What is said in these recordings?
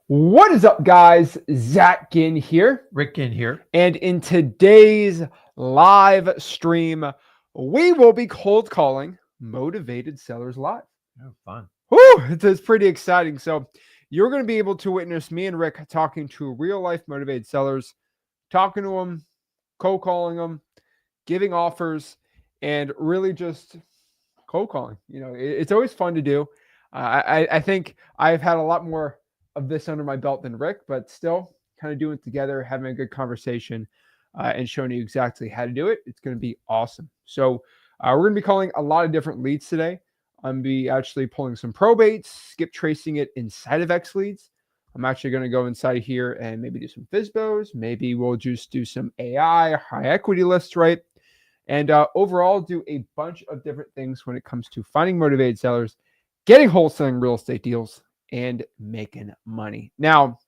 What is up, guys? Zach Ginn here. Rick Ginn here. And in today's live stream, we will be cold calling motivated sellers live. Oh, fun. Woo! It's pretty exciting. So you're going to be able to witness me and Rick talking to real life motivated sellers, talking to them, cold calling them, giving offers, and really just cold calling. You know, it's always fun to do. I think I've had a lot more of this under my belt than Rick, but still kind of doing it together, having a good conversation, and showing you exactly how to do it. It's going to be awesome. So we're going to be calling a lot of different leads today. I'm going to be actually pulling some probates, skip tracing it inside of X leads. I'm actually going to go inside here and maybe do some FSBOs. Maybe we'll just do some AI, high equity lists, right? And overall do a bunch of different things when it comes to finding motivated sellers, getting wholesaling real estate deals, and making money. Now,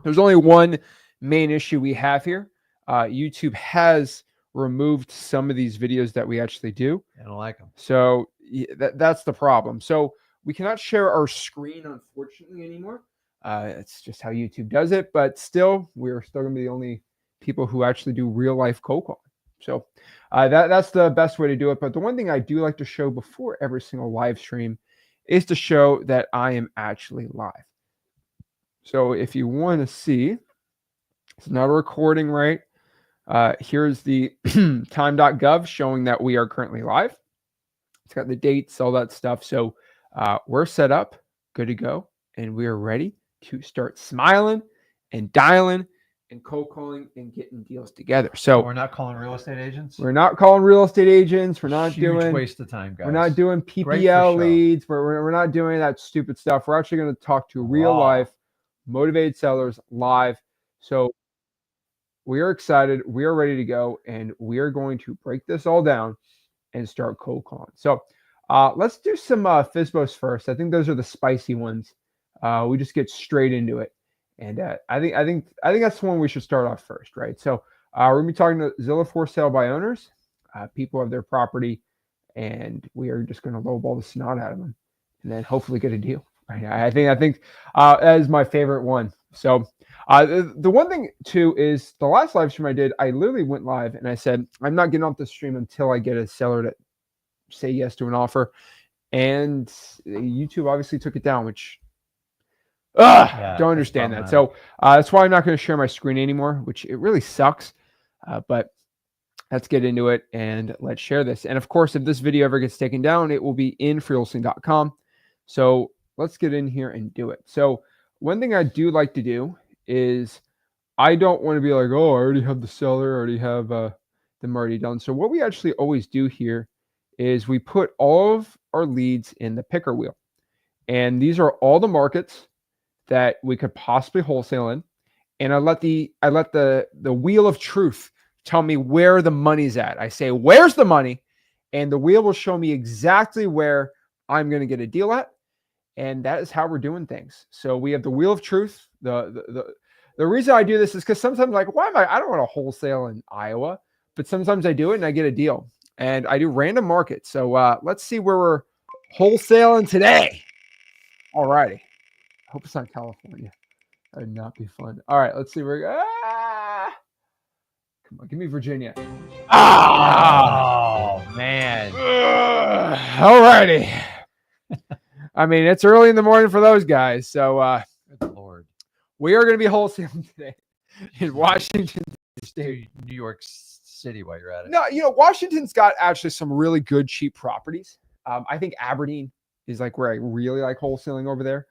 there's only one main issue we have here. YouTube has removed some of these videos that we actually do. I don't like them. So that's the problem. So we cannot share our screen, unfortunately, anymore. It's just how YouTube does it. But still, we're still going to be the only people who actually do real life cold calling. So that's the best way to do it. But the one thing I do like to show before every single live stream is to show that I am actually live. So if you want to see, it's not a recording, right? Here's the time.gov showing that we are currently live. It's got the dates, all that stuff. So we're set up, good to go, and we are ready to start smiling and dialing and cold calling and getting deals together. So we're not calling real estate agents. We're not calling real estate agents. We're not doing waste of time, guys. We're not doing PPL leads. We're not doing that stupid stuff. We're actually going to talk to real life motivated sellers live. So we are excited. We are ready to go, and we are going to break this all down and start cold calling. So let's do some FSBOs first. I think those are the spicy ones. We just get straight into it. And I think that's the one we should start off first, right? So we're gonna be talking to Zillow for sale by owners. People have their property, and we are just gonna lowball the snot out of them, and then hopefully get a deal. Right? I think that is my favorite one. So the one thing too is the last live stream I did, I literally went live and I said I'm not getting off the stream until I get a seller to say yes to an offer, and YouTube obviously took it down, which. Don't understand that. So that's why I'm not going to share my screen anymore, which it really sucks. But let's get into it and let's share this. And of course, if this video ever gets taken down, it will be in wholesaling.com. So let's get in here and do it. So one thing I do like to do is I don't want to be like, oh, I already have the seller, I already have them already done. So what we actually always do here is we put all of our leads in the picker wheel. And these are all the markets that we could possibly wholesale in, and I let the wheel of truth tell me where the money's at. I say, where's the money? And the wheel will show me exactly where I'm going to get a deal at, and that is how we're doing things. So we have the wheel of truth. The reason I do this is because sometimes, like, I don't want to wholesale in Iowa, but sometimes I do it and I get a deal, and I do random markets. So let's see where we're wholesaling today. All righty. I hope it's not California. That would not be fun. All right, let's see. Come on, give me Virginia. Oh, man. All righty. I mean, it's early in the morning for those guys. So, good Lord. We are going to be wholesaling today in Washington State. New York City while you're at it. No, Washington's got actually some really good, cheap properties. I think Aberdeen is like where I really like wholesaling over there.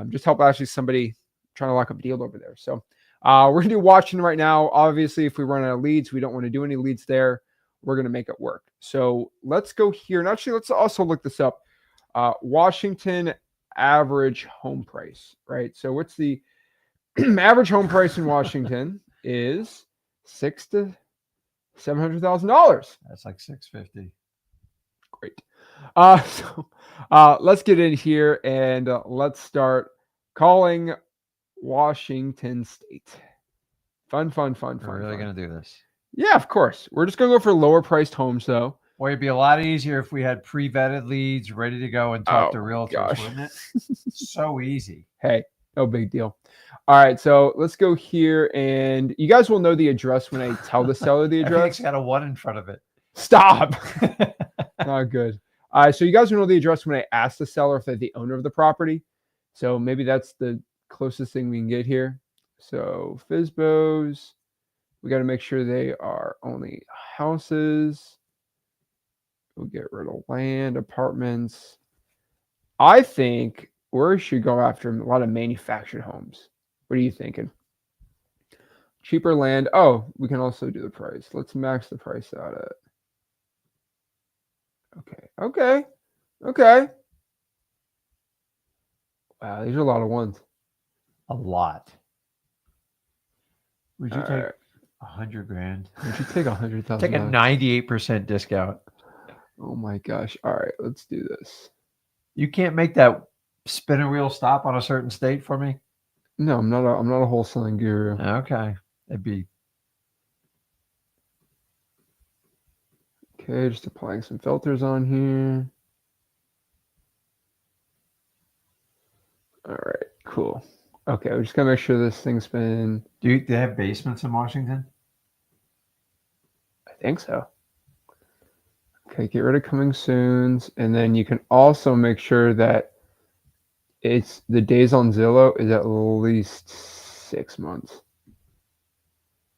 Just help actually somebody trying to lock up a deal over there. So we're going to do Washington right now. Obviously, if we run out of leads, we don't want to do any leads there. We're going to make it work. So let's go here. And actually, let's also look this up. Washington average home price, right? So what's the average home price in Washington is $600,000 to $700,000. That's like $650,000. Great. Let's get in here and let's start calling Washington State. Fun. We're really going to do this. Yeah, of course. We're just going to go for lower priced homes, though. Boy, it'd be a lot easier if we had pre-vetted leads ready to go and talk to realtors, wouldn't it? So easy. Hey, No big deal. All right, so let's go here, and you guys will know the address when I tell the seller the Everything's address. got a 1 in front of it. Stop. Not good. All right, so you guys will know the address when I ask the seller if they're the owner of the property. So maybe that's the closest thing we can get here. So FSBOs, we got to make sure they are only houses. We'll get rid of land, apartments. I think we should go after a lot of manufactured homes. What are you thinking? Cheaper land. Oh, we can also do the price. Let's max the price out at. Okay. Wow, these are a lot of ones. A lot. Would you All take right. 100 grand? Would you take 100,000? Take a 98% discount. Oh my gosh. All right, let's do this. You can't make that spinner wheel stop on a certain state for me? No, I'm not a wholesaling guru. Okay. It'd be Okay, just applying some filters on here. All right, cool. Okay, we're just gonna make sure this thing's been. Do they have basements in Washington? I think so. Okay, get rid of coming soons, and then you can also make sure that it's the days on Zillow is at least 6 months.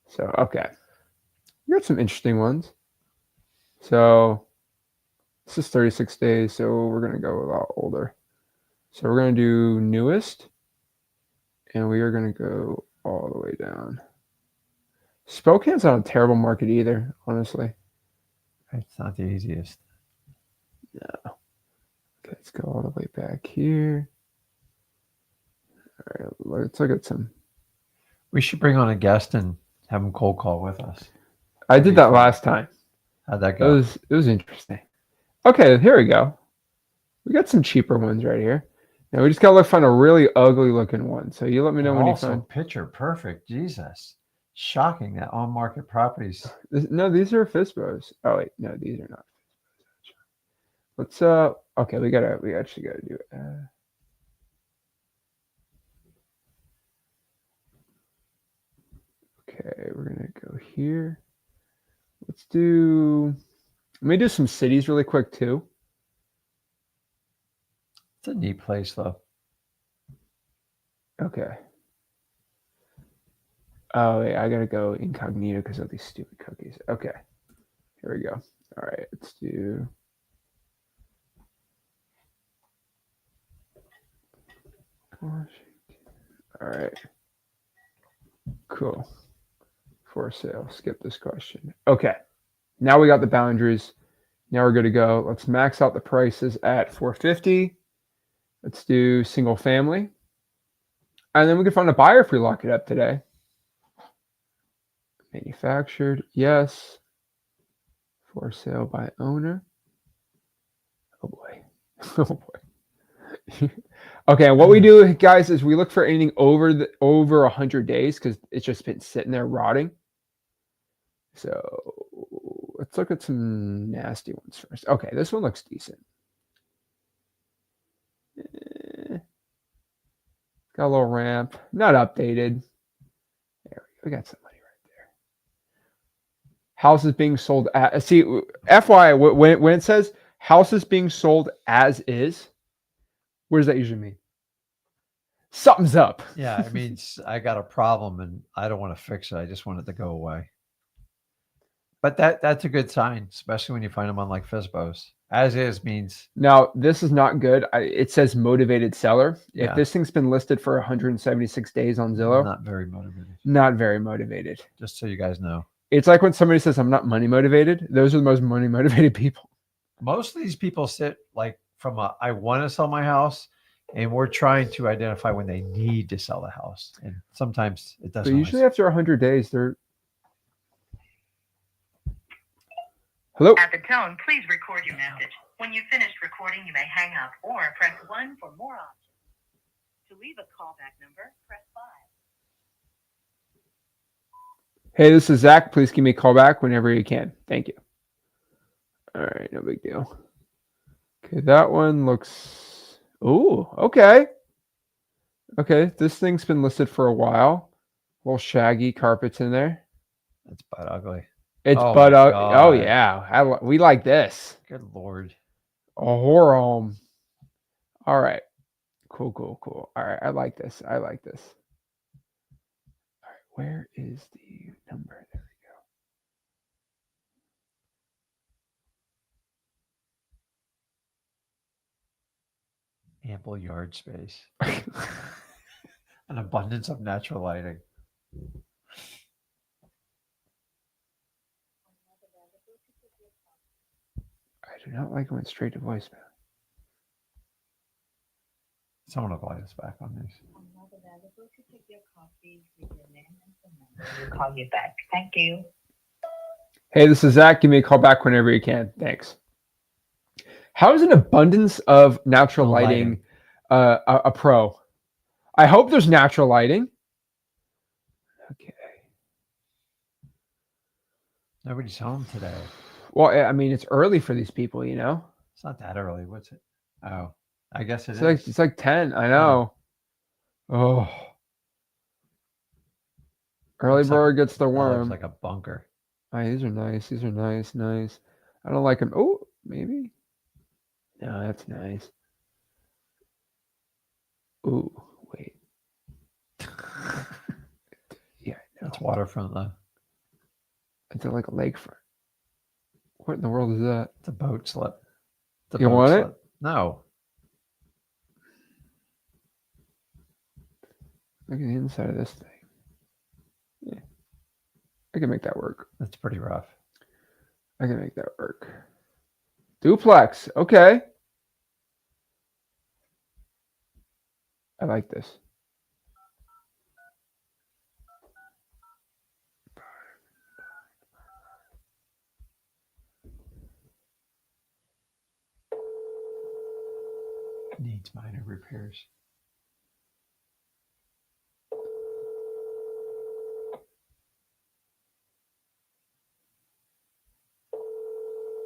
So okay, we got some interesting ones. So this is 36 days, so we're gonna go a lot older. So we're gonna do newest, and we are gonna go all the way down. Spokane's not a terrible market either, honestly. It's not the easiest. No. Okay, let's go all the way back here. All right, let's look at some. We should bring on a guest and have him cold call with us. I did that last time. How'd that It go? was interesting. Okay, here we go. We got some cheaper ones right here. Now we just gotta find a really ugly looking one. So you let me know when you Also, find. picture perfect. Jesus. Shocking that on market properties. No, these are FSBOs. Oh wait, no, these are not. Let's okay, we actually gotta do it. Okay, we're gonna go here. Let me do some cities really quick too. It's a neat place though. Okay. Oh wait, I gotta go incognito because of these stupid cookies. Okay, here we go. All right, let's do. All right. Cool. For sale. Skip this question. Okay. Now we got the boundaries. Now we're good to go. Let's max out the prices at 450. Let's do single family. And then we can find a buyer if we lock it up today. Manufactured. Yes. For sale by owner. Oh boy. Oh boy. Okay, and what we do, guys, is we look for anything over 100 days because it's just been sitting there rotting. So let's look at some nasty ones first. Okay, this one looks decent. Got a little ramp, not updated. There we got some money right there. Houses being sold at, see, FYI, when it says houses being sold as is, what does that usually mean? Something's up. Yeah, it means I got a problem and I don't want to fix it. I just want it to go away. But that's a good sign, especially when you find them on like FSBOs. As is means. Now, this is not good. It says motivated seller. Yeah. If this thing's been listed for 176 days on Zillow, Not very motivated. not very motivated. Just so you guys know. It's like when somebody says, I'm not money motivated. Those are the most money motivated people. Most of these people sit like from a, I want to sell my house, and we're trying to identify when they need to sell the house. And sometimes it doesn't. But usually after 100 days, they're. Hello? At the tone, please record your message. When you've finished recording, you may hang up or press 1 for more options. To leave a callback number, press 5. Hey, this is Zach. Please give me a call back whenever you can. Thank you. All right, no big deal. Okay, that one looks. Oh, okay. Okay, this thing's been listed for a while. Little shaggy carpets in there. It's butt ugly. It's Oh but my oh God. yeah, we like this. Good Lord. A horror home. All right, cool. All right, I like this. All right, where is the number? There Ample yard space. we go. An abundance of natural lighting. I do not like it went straight to voicemail. Someone will call us back on this. I'm not available to take your call. Please leave your name and phone number. We'll call you back. Thank you. Hey, this is Zach. Give me a call back whenever you can. Thanks. How is an abundance of natural No lighting a pro? I hope there's natural lighting. Okay. Nobody's home today. Well, I mean, it's early for these people, you know? It's not that early. What's it? Oh, I guess it It's is. like 10. I know. Oh. Early Looks like- bird gets the That looks worm. like a bunker. Oh, these are nice. These are nice. I don't like them. Oh, maybe. No, that's nice. Ooh, wait. Yeah, no. It's waterfront though. It's like a lakefront. What in the world is that? It's a boat slip. It's a You boat want it? slip. No. Look at the inside of this thing. Yeah. I can make that work. That's pretty rough. I can make that work. Duplex. Okay. I like this. Needs minor repairs.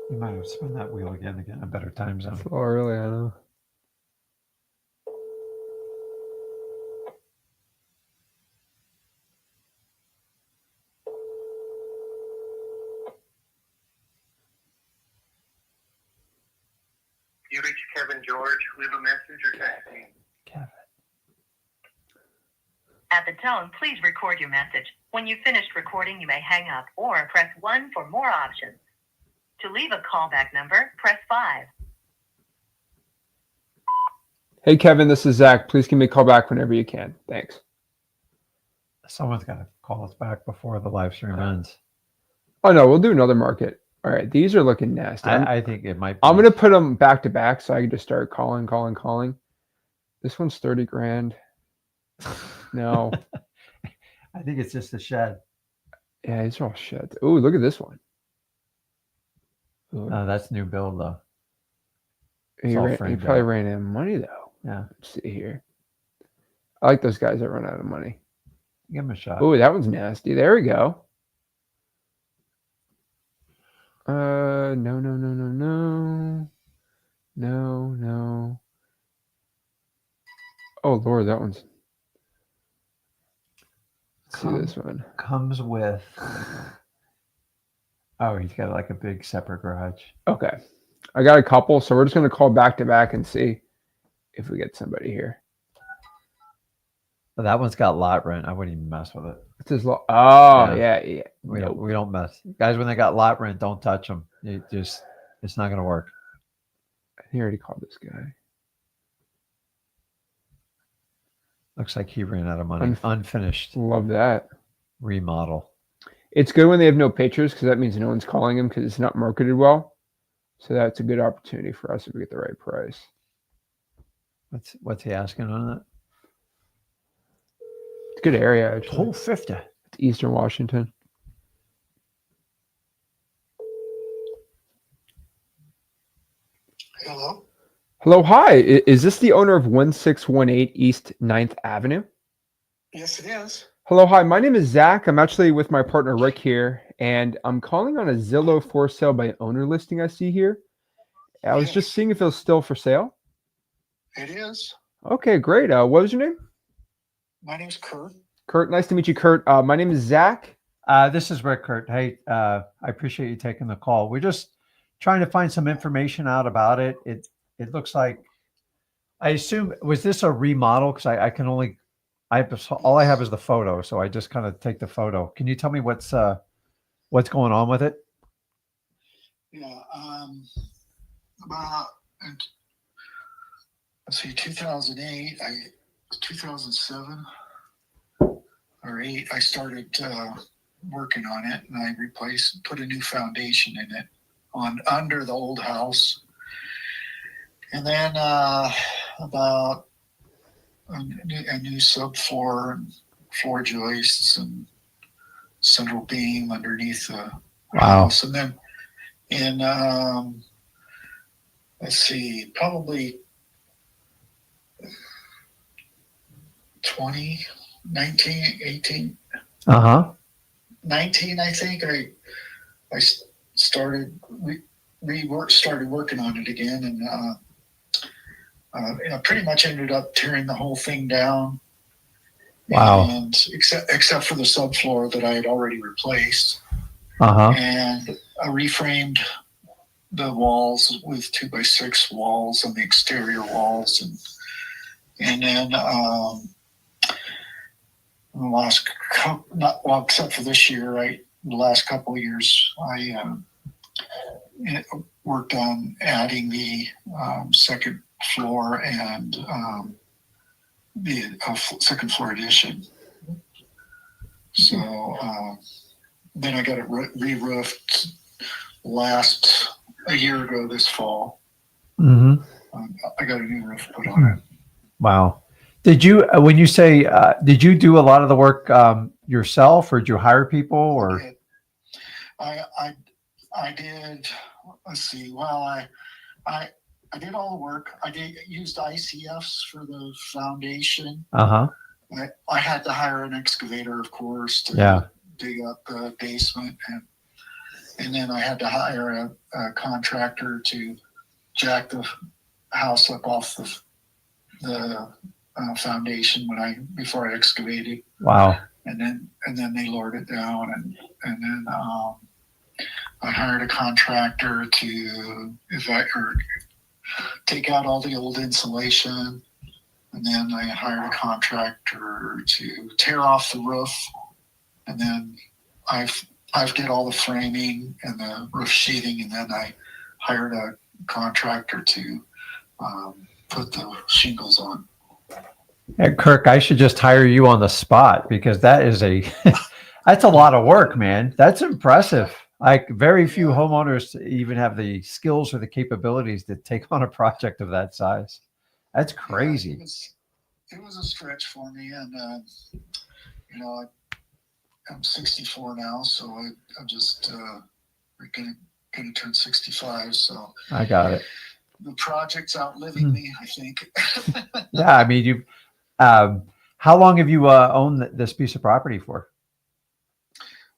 You might have spun that wheel again to get in a better time zone. It's a little early, I know. You reach Kevin George, leave a message or text me. Kevin. At the tone, please record your message. When you've finished recording, you may hang up or press 1 for more options. To leave a callback number, press 5. Hey, Kevin, this is Zach. Please give me a call back whenever you can. Thanks. Someone's got to call us back before the live stream ends. Oh, no, we'll do another market. All right, these are looking nasty. I think it might be. I'm going to put them back to back so I can just start calling. This one's 30 grand. No. I think it's just a shed. Yeah, these are all shit. Ooh, look at this one. Ooh, No, that's new build though. he all he framed probably out. ran out of money, though. Yeah. Let's see here. I like those guys that run out of money. Give him a shot. Ooh, that one's nasty. There we go. No. Oh, Lord, that one's. Let's see this one. Comes with. Oh, he's got like a big separate garage. Okay. I got a couple, so we're just going to call back to back and see if we get somebody here. But that one's got lot rent. I wouldn't even mess with it. It's his Oh, yeah. We Nope. don't mess. Guys, when they got lot rent, don't touch them. It's not going to work. He already called this guy. Looks like he ran out of money. Unfinished Love that. remodel. It's good when they have no pictures because that means no one's calling him because it's not marketed well. So that's a good opportunity for us if we get the right price. What's he asking on that? It's a good area, actually. Whole 50. It's Eastern Washington. Hello? Hello, hi. Is this the owner of 1618 East 9th Avenue? Yes, it is. Hello, hi. My name is Zach. I'm actually with my partner Rick here, and I'm calling on a Zillow for sale by owner listing I see here. I was just Yes. seeing if it was still for sale. It is. Okay, great. What was your name? My name's Kurt. Kurt, nice to meet you, Kurt. My name is Zach. This is Rick, Kurt. Hey, I appreciate you taking the call. We're just trying to find some information out about it. It looks like, I assume, was this a remodel? Because I can only, all I have is the photo, so I just kind of take the photo. Can you tell me what's going on with it? Yeah. About, let's see, 2008, 2007 or 8, I started working on it, and I put a new foundation in it under the old house. And then about a new subfloor and floor joists and central beam underneath the house. And then in, let's see, probably 19, 18. 19, I think, I started started working on it again, and I pretty much ended up tearing the whole thing down. Wow. And except for the subfloor that I had already replaced. And I reframed the walls with 2x6 walls on the exterior walls, and then the last except for this year, the last couple of years, I worked on adding the second floor and the second floor addition. So then I got it re-roofed a year ago this fall. I got a new roof put on it. Wow. Did you, when you say, did you do a lot of the work yourself, or did you hire people, or? I did. Let's see. Well, I did all the work. Used ICFs for the foundation. I had to hire an excavator, of course, to dig up the basement, and then I had to hire a contractor to jack the house up off the foundation before I excavated. Wow. And then they lowered it down, and then I hired a contractor to take out all the old insulation, and then I hired a contractor to tear off the roof, and then I've did all the framing and the roof sheathing, and then I hired a contractor to put the shingles on. Hey, Kirk, I should just hire you on the spot, because that is that's a lot of work, man. That's impressive. Like, very few homeowners even have the skills or the capabilities to take on a project of that size. That's crazy. It was a stretch for me, and I'm 64 now, so I'm just gonna turn 65. So I got it. The project's outliving me, I think. Yeah, I mean, you. How long have you owned this piece of property for?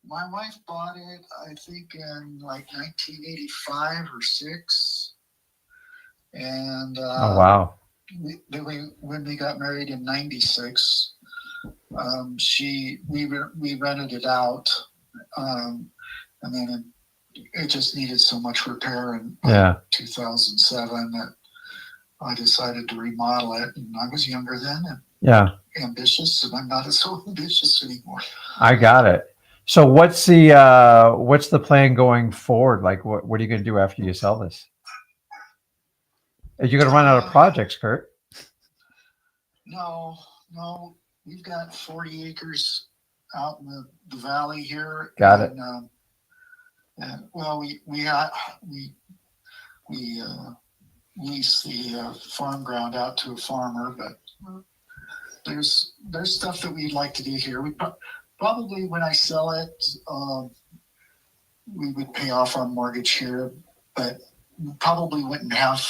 My wife bought it, I think, in like 1985 or 6. And oh, wow. When we got married in 96, we rented it out, and then it just needed so much repair in 2007 that I decided to remodel it. And I was younger then and ambitious, and I'm not so ambitious anymore. I got it. So what's the plan going forward? Like, what are you going to do after you sell this? Are you going to run out of projects, Kurt? No. We've got 40 acres out in the valley here. Got it. And well, we lease the farm ground out to a farmer, but there's stuff that we'd like to do here. We probably, when I sell it, we would pay off our mortgage here, but we probably wouldn't have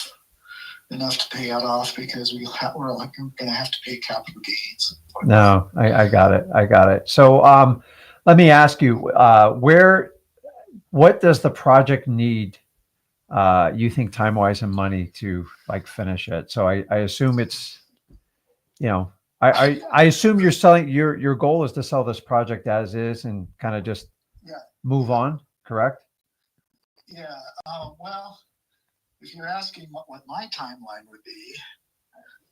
enough to pay it off, because we're going to have to pay capital gains. No, I got it. So let me ask you, what does the project need, you think, time-wise and money to like finish it? So I assume it's, I assume you're selling, your goal is to sell this project as is and kind of just Yeah. move on, correct? Yeah. Well, if you're asking what my timeline would be,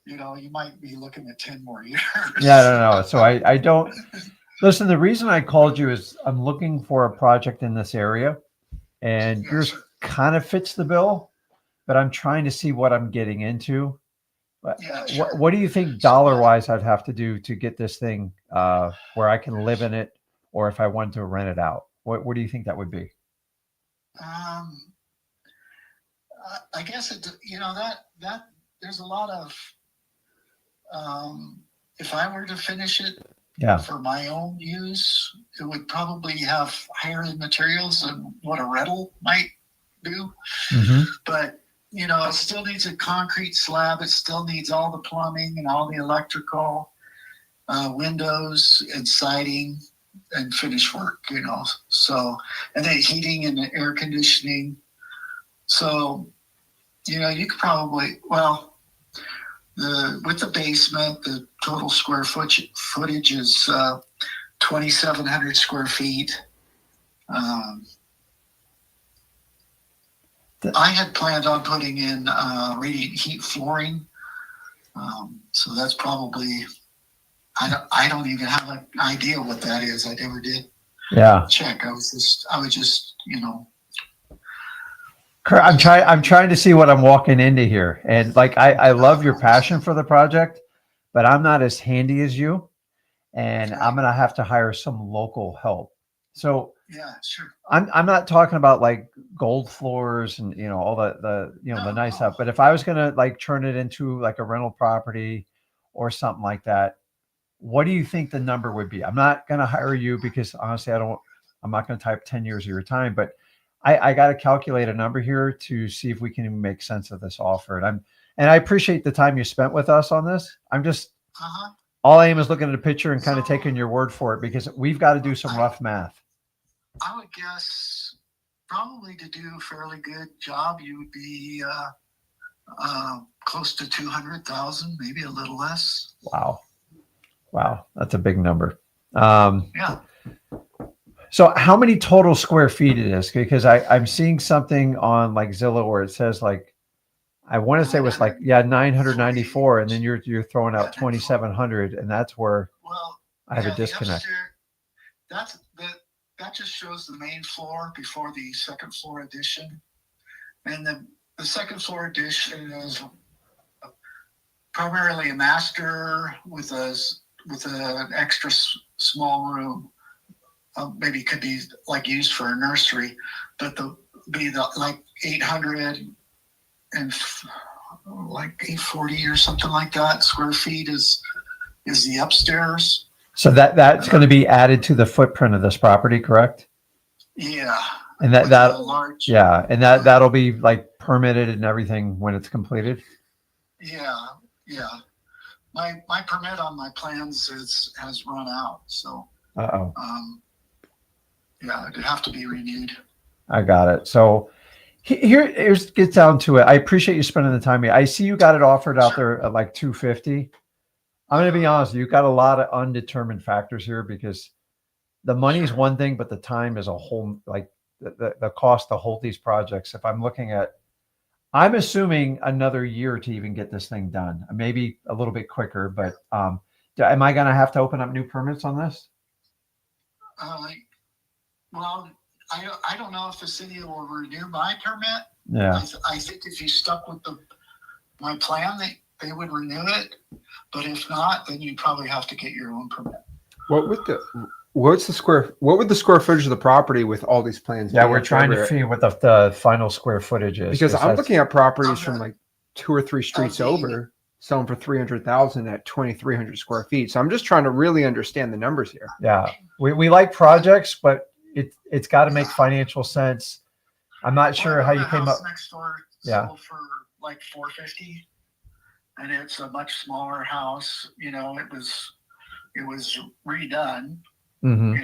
you might be looking at 10 more years. Yeah, no. So I don't listen. The reason I called you is I'm looking for a project in this area, and Yes, yours sir. kind of fits the bill, but I'm trying to see what I'm getting into. Yeah, sure. What do you think dollar wise I'd have to do to get this thing where I can live in it, or if I want to rent it out? What do you think that would be? I guess that there's a lot of if I were to finish it Yeah. for my own use, it would probably have higher end materials than what a rental might do. Mm-hmm. But it still needs a concrete slab. It still needs all the plumbing and all the electrical, windows and siding and finish work. So and then heating and air conditioning. So you could probably with the basement, the total square footage is 2,700 square feet. I had planned on putting in radiant heat flooring, so that's probably I don't even have an idea what that is. I never did check. I was just I'm trying to see what I'm walking into here. And like, I love your passion for the project, but I'm not as handy as you, and I'm going to have to hire some local help. So yeah, sure. I'm not talking about like gold floors and, all the nice stuff, but if I was going to like turn it into like a rental property or something like that, what do you think the number would be? I'm not going to hire you because honestly, I'm not going to type 10 years of your time, but I got to calculate a number here to see if we can even make sense of this offer. And I appreciate the time you spent with us on this. I'm just, all I am is looking at a picture and kind of taking your word for it, because we've got to do some rough math. I would guess probably to do a fairly good job, you would be close to 200,000, maybe a little less. Wow. That's a big number. Yeah. So how many total square feet it is? Because I'm seeing something on like Zillow where it says like, I want to say it was like, 994. And then you're throwing out 2,700. And that's where I have a disconnect. That just shows the main floor before the second floor addition. And the second floor addition is primarily a master with an extra small room. Maybe could be like used for a nursery, but be like 800 and like 840 or something like that square feet is the upstairs. So that's going to be added to the footprint of this property, correct? Yeah. And that'll be like permitted and everything when it's completed. Yeah. My permit on my plans has run out, so. Yeah, it'd have to be renewed. I got it. So here's gets down to it. I appreciate you spending the time here. I see you got it offered out there at like 250. I'm going to be honest, you've got a lot of undetermined factors here, because the money is one thing, but the time is a whole, like the cost to hold these projects. If I'm looking at, I'm assuming another year to even get this thing done, maybe a little bit quicker, but am I going to have to open up new permits on this? Well, I don't know if the city will renew my permit. Yeah. I think if you stuck with my plan, they would renew it. But if not, then you probably have to get your own permit. What would the square footage of the property with all these plans? Yeah, we're trying to figure what the final square footage is. Because I'm looking at properties from like 2 or 3 streets over, selling for 300,000 at 2,300 square feet. So I'm just trying to really understand the numbers here. Yeah, we like projects, but it's got to make financial sense. I'm not sure how you came up. Next door sold for like 450, and it's a much smaller house. It was redone. Mm-hmm.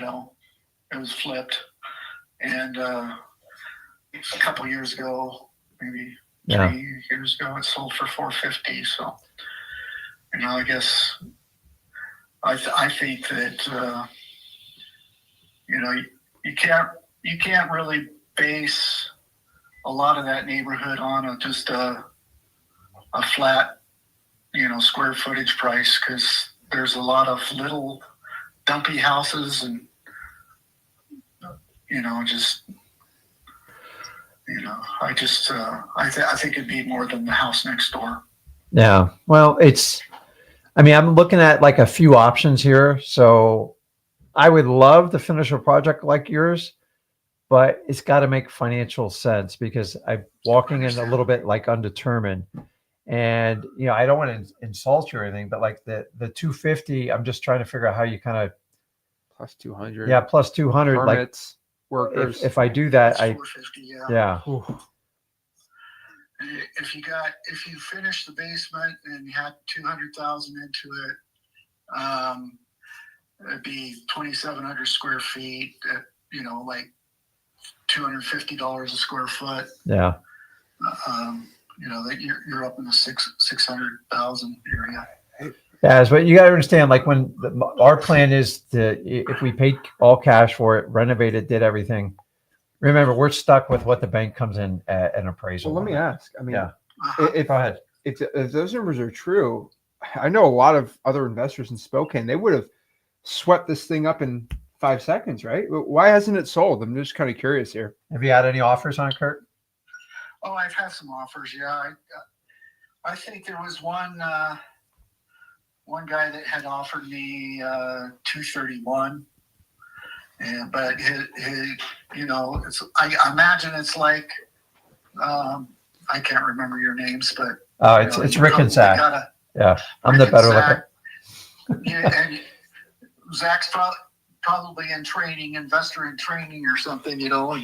It was flipped, and a couple years ago, maybe 3 years ago, it sold for 450. So, I guess I think that you can't really base a lot of that neighborhood on just a flat square footage price, because there's a lot of little dumpy houses and I think it'd be more than the house next door. Yeah. Well, I'm looking at like a few options here. So I would love to finish a project like yours, but it's got to make financial sense, because I'm walking in a little bit like undetermined. And, I don't want to insult you or anything, but like the 250, I'm just trying to figure out how you kind of Plus 200. Yeah, plus 200. Permits, like workers. if I do that, It's 450, yeah. If you finish the basement and you had 200,000 into it, it'd be 2,700 square feet at like $250 a square foot. Yeah. That you're up in the 600,000 area. Yeah, but you got to understand, like when our plan is if we paid all cash for it, renovate it, did everything. Remember, we're stuck with what the bank comes in at an appraisal. Well, let me ask. I mean, Yeah. if, Go ahead. if those numbers are true, I know a lot of other investors in Spokane, they would have swept this thing up in 5 seconds, right? Why hasn't it sold? I'm just kind of curious here. Have you had any offers on it, Kurt? Oh, I've had some offers. Yeah, I think there was one guy that had offered me 231, but I imagine it's like I can't remember your names, but it's Rick and Zach. Yeah, I'm the better looker. Yeah, and Zach's probably in training, investor in training or something, and or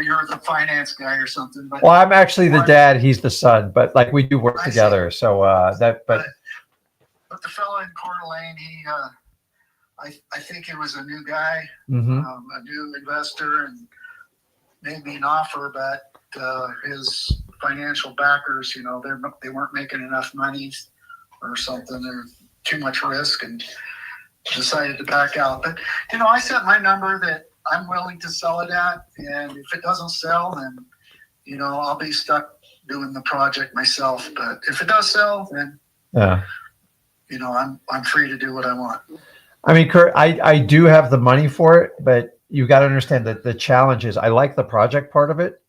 you're the finance guy or something. But well, I'm actually the dad. He's the son, but like we do work together. So but the fellow in Coeur d'Alene, I think it was a new guy, mm-hmm. A new investor, and made me an offer, but his financial backers, they weren't making enough money or something. There's too much risk, and decided to back out. But I set my number that I'm willing to sell it at, and if it doesn't sell, then I'll be stuck doing the project myself. But if it does sell, then yeah, I'm free to do what I want. I mean, Kurt, I do have the money for it, but you got to understand that the challenge is, I like the project part of it.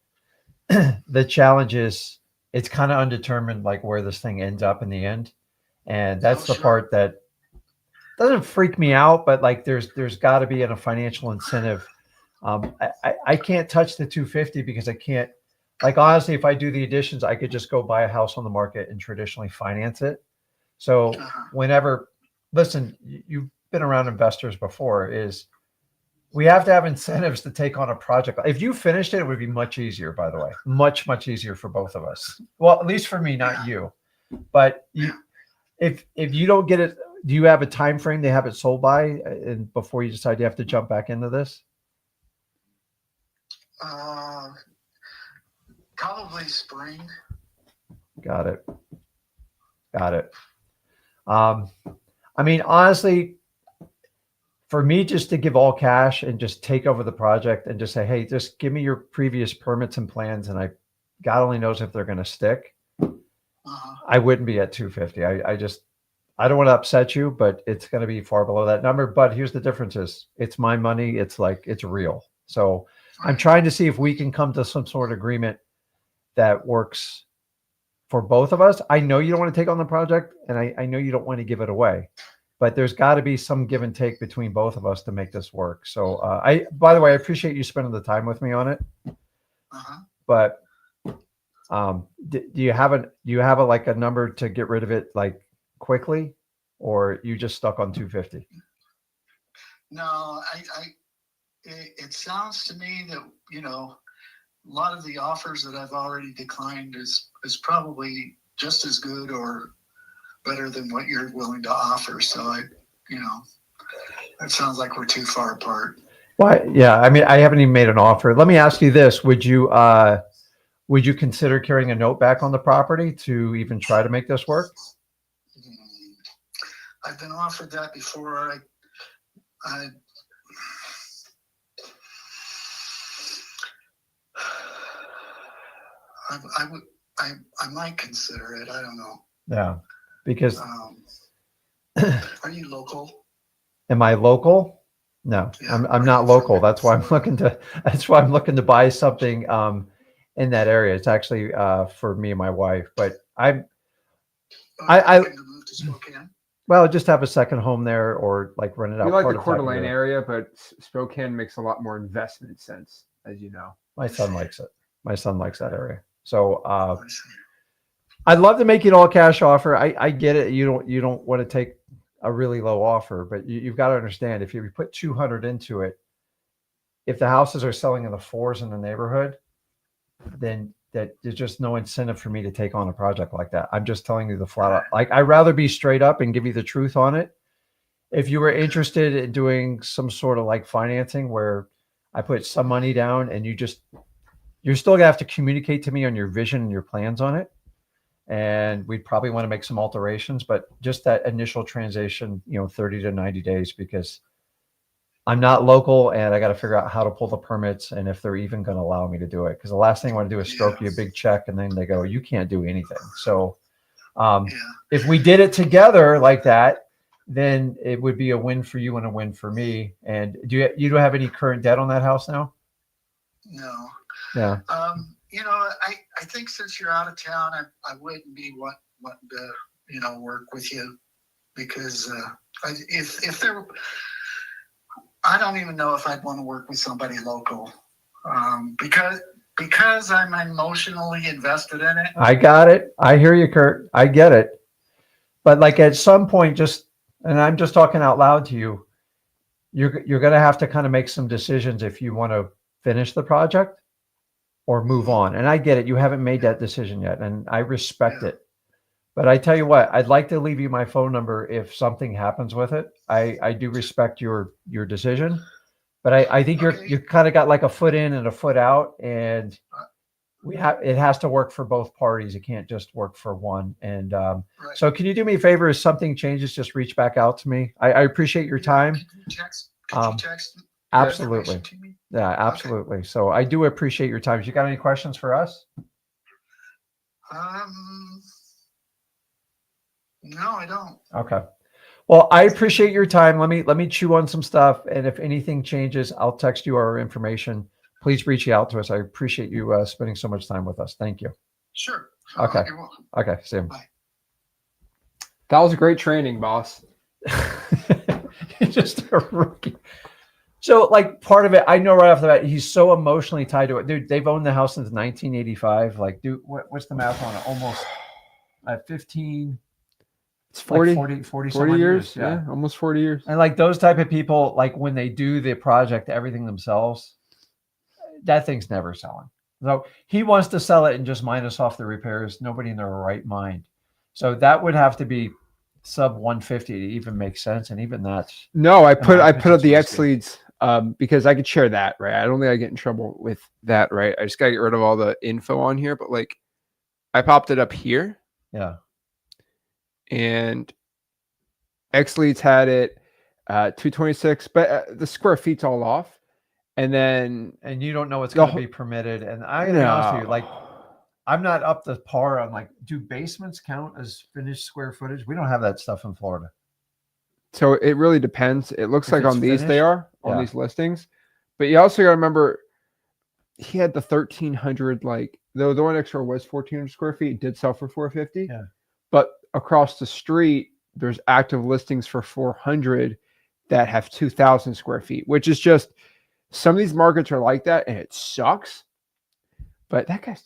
The challenge is it's kind of undetermined, like where this thing ends up in the end. And that's the part that doesn't freak me out, but like there's got to be a financial incentive. I can't touch the 250 because I can't, like, honestly, if I do the additions, I could just go buy a house on the market and traditionally finance it. So listen, you've been around investors before, we have to have incentives to take on a project. If you finished it, it would be much easier, by the way, much, much easier for both of us. Well, at least for me, not you, but if you don't get it, do you have a time frame they have it sold by, and before you decide you have to jump back into this? Probably spring. Got it. I mean, honestly, for me, just to give all cash and just take over the project and just say, hey, just give me your previous permits and plans, and God only knows if they're going to stick. I wouldn't be at 250. I don't want to upset you, but it's going to be far below that number. But here's the difference: it's my money. It's real. So I'm trying to see if we can come to some sort of agreement that works for both of us. I know you don't want to take on the project, and I know you don't want to give it away, but there's got to be some give and take between both of us to make this work. So by the way, I appreciate you spending the time with me on it. But do you have a number to get rid of it like quickly, or you just stuck on 250? No, it sounds to me that a lot of the offers that I've already declined is probably just as good or better than what you're willing to offer. So that sounds like we're too far apart. Well, yeah. I mean, I haven't even made an offer. Let me ask you this: would you consider carrying a note back on the property to even try to make this work? I've been offered that before. I might consider it. I don't know. Yeah, because Are you local? am I local? No, Yeah, I'm not local. That's why I'm looking to buy something in that area. It's actually for me and my wife, but I looking to move to Spokane. well, just have a second home there or like rent it out. We like the part of Coeur time d'Alene there. area, but Spokane makes a lot more investment sense, as you know. My son likes it. My son likes that area. So I see. I'd love to make you an all cash offer. I get it. You don't want to take a really low offer, but you've got to understand if you put 200 into it, if the houses are selling in the 4s in the neighborhood, then that there's just no incentive for me to take on a project like that. I'm just telling you the flat out. Like I'd rather be straight up and give you the truth on it. If you were interested in doing some sort of like financing where I put some money down and you're still gonna have to communicate to me on your vision and your plans on it. And we'd probably want to make some alterations, but just that initial transition, 30 to 90 days, because I'm not local and I got to figure out how to pull the permits and if they're even going to allow me to do it. Because the last thing I want to do is stroke you a big check and then they go, you can't do anything. So if we did it together like that, then it would be a win for you and a win for me. And you don't have any current debt on that house now? No. Yeah. I think since you're out of town, I wouldn't be wanting to, work with you because if there, I don't even know if I'd want to work with somebody local because I'm emotionally invested in it. I got it. I hear you, Kurt. I get it. But like at some point, and I'm just talking out loud to you, you're going to have to kind of make some decisions if you want to finish the project or move on. And I get it. You haven't made that decision yet. And I respect it. But I tell you what, I'd like to leave you my phone number if something happens with it. I do respect your decision, but I think you kind of got like a foot in and a foot out, and it has to work for both parties. It can't just work for one. And so can you do me a favor? If something changes, just reach back out to me. I appreciate your time. Could you text Absolutely. Yeah, absolutely. Okay. So I do appreciate your time. You got any questions for us? No, I don't. Okay. Well, I appreciate your time. Let me chew on some stuff. And if anything changes, I'll text you our information. Please reach out to us. I appreciate you spending so much time with us. Thank you. Sure. Okay. You're welcome. Okay. See you. Bye. That was great training, boss. You're just a rookie. So like part of it, I know right off the bat, he's so emotionally tied to it. Dude, they've owned the house since 1985. Like, dude, what's the math on it? Almost 15. It's 40, like 40 years. Yeah, almost 40 years. And like those type of people, like when they do the project, everything themselves, that thing's never selling. So he wants to sell it and just minus off the repairs. Nobody in their right mind. So that would have to be sub 150 to even make sense. And even that's no, I put up the X leads because I could share that, right? I don't think I get in trouble with that, right? I just gotta get rid of all the info on here, but like I popped it up here. Yeah. And X leads had it 226, but the square feet's all off. And you don't know what's going to be permitted. And I gotta be honest with you, like I'm not up to par on like, do basements count as finished square footage? We don't have that stuff in Florida. So it really depends. It looks like on these they are on these listings, but you also got to remember he had the 1,300, like the one next door was 1,400 square feet. It did sell for 450. Yeah. But across the street, there's active listings for 400 that have 2,000 square feet, which is just some of these markets are like that, and it sucks. But that guy,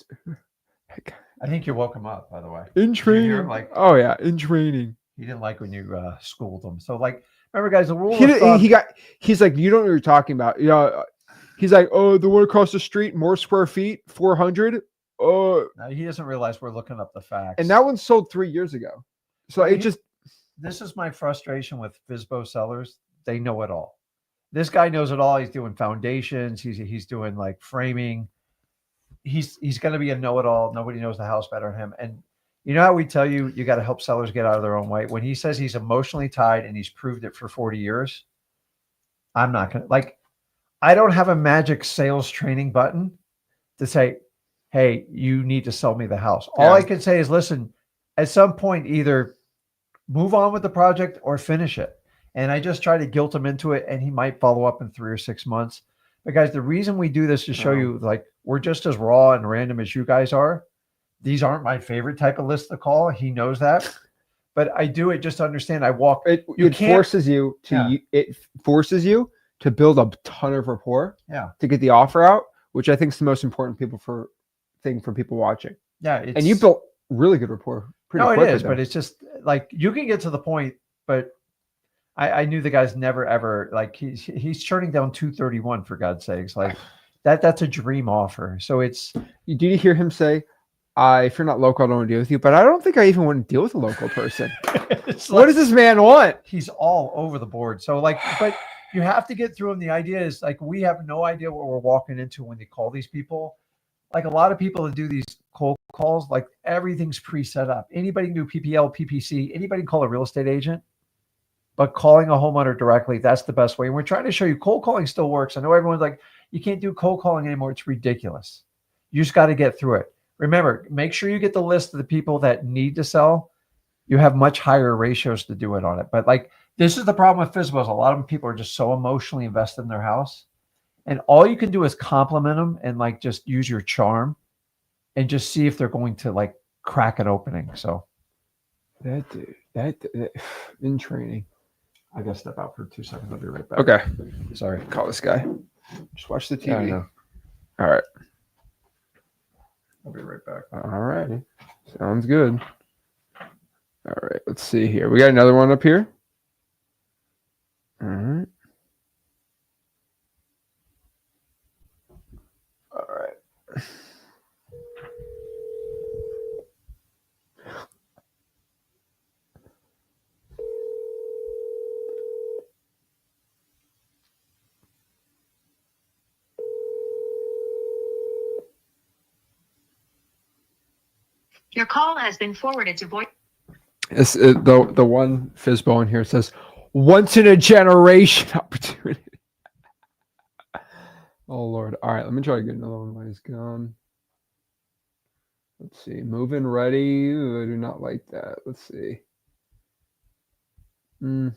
I think you woke him up, by the way. In training, oh yeah, in training. He didn't like when you schooled him. So like, remember, guys, the rule. He's like, you don't know what you're talking about. He's like, oh, the one across the street, more square feet, 400. No, he doesn't realize we're looking up the facts. And that one sold 3 years ago. So this is my frustration with FSBO sellers. They know it all. This guy knows it all. He's doing foundations. He's doing like framing. He's going to be a know-it-all. Nobody knows the house better than him. And You know how we tell you got to help sellers get out of their own way? When he says he's emotionally tied and he's proved it for 40 years, I'm not going to, like, I don't have a magic sales training button to say, hey, you need to sell me the house. All I can say is, listen, at some point, either move on with the project or finish it. And I just try to guilt him into it, and he might follow up in 3 or 6 months. But guys, the reason we do this is to show you, like, we're just as raw and random as you guys are. These aren't my favorite type of list to call. He knows that. But I do it just to understand. It forces you to it forces you to build a ton of rapport to get the offer out, which I think is the most important thing for people watching. Yeah. And you built really good rapport pretty quickly. It is, but it's just like you can get to the point, but I knew the guy's never ever, like, he's turning down 231 for God's sakes. Like that's a dream offer. So it's, did you hear him say, if you're not local, I don't want to deal with you, but I don't think I even want to deal with a local person. What does this man want? He's all over the board. So like, but you have to get through him. The idea is, like, we have no idea what we're walking into when they call these people. Like, a lot of people that do these cold calls, like, everything's pre-set up. Anybody can do PPL, PPC, anybody can call a real estate agent, but calling a homeowner directly, that's the best way. And we're trying to show you cold calling still works. I know everyone's like, you can't do cold calling anymore. It's ridiculous. You just got to get through it. Remember, make sure you get the list of the people that need to sell. You have much higher ratios to do it on it. But like, this is the problem with FSBOs. A lot of people are just so emotionally invested in their house. And all you can do is compliment them and, like, just use your charm and just see if they're going to, like, crack an opening. So that in training. I gotta step out for 2 seconds. I'll be right back. Okay. Sorry. Call this guy. Just watch the TV. Yeah, all right. I'll be right back. All righty. Sounds good. All right. Let's see here. We got another one up here. All right. All right. Your call has been forwarded to voice. The one FSBO in here says, once in a generation opportunity. Oh, Lord. All right. Let me try to get another one while he's gone. Let's see. Move-in ready. Ooh, I do not like that. Let's see. This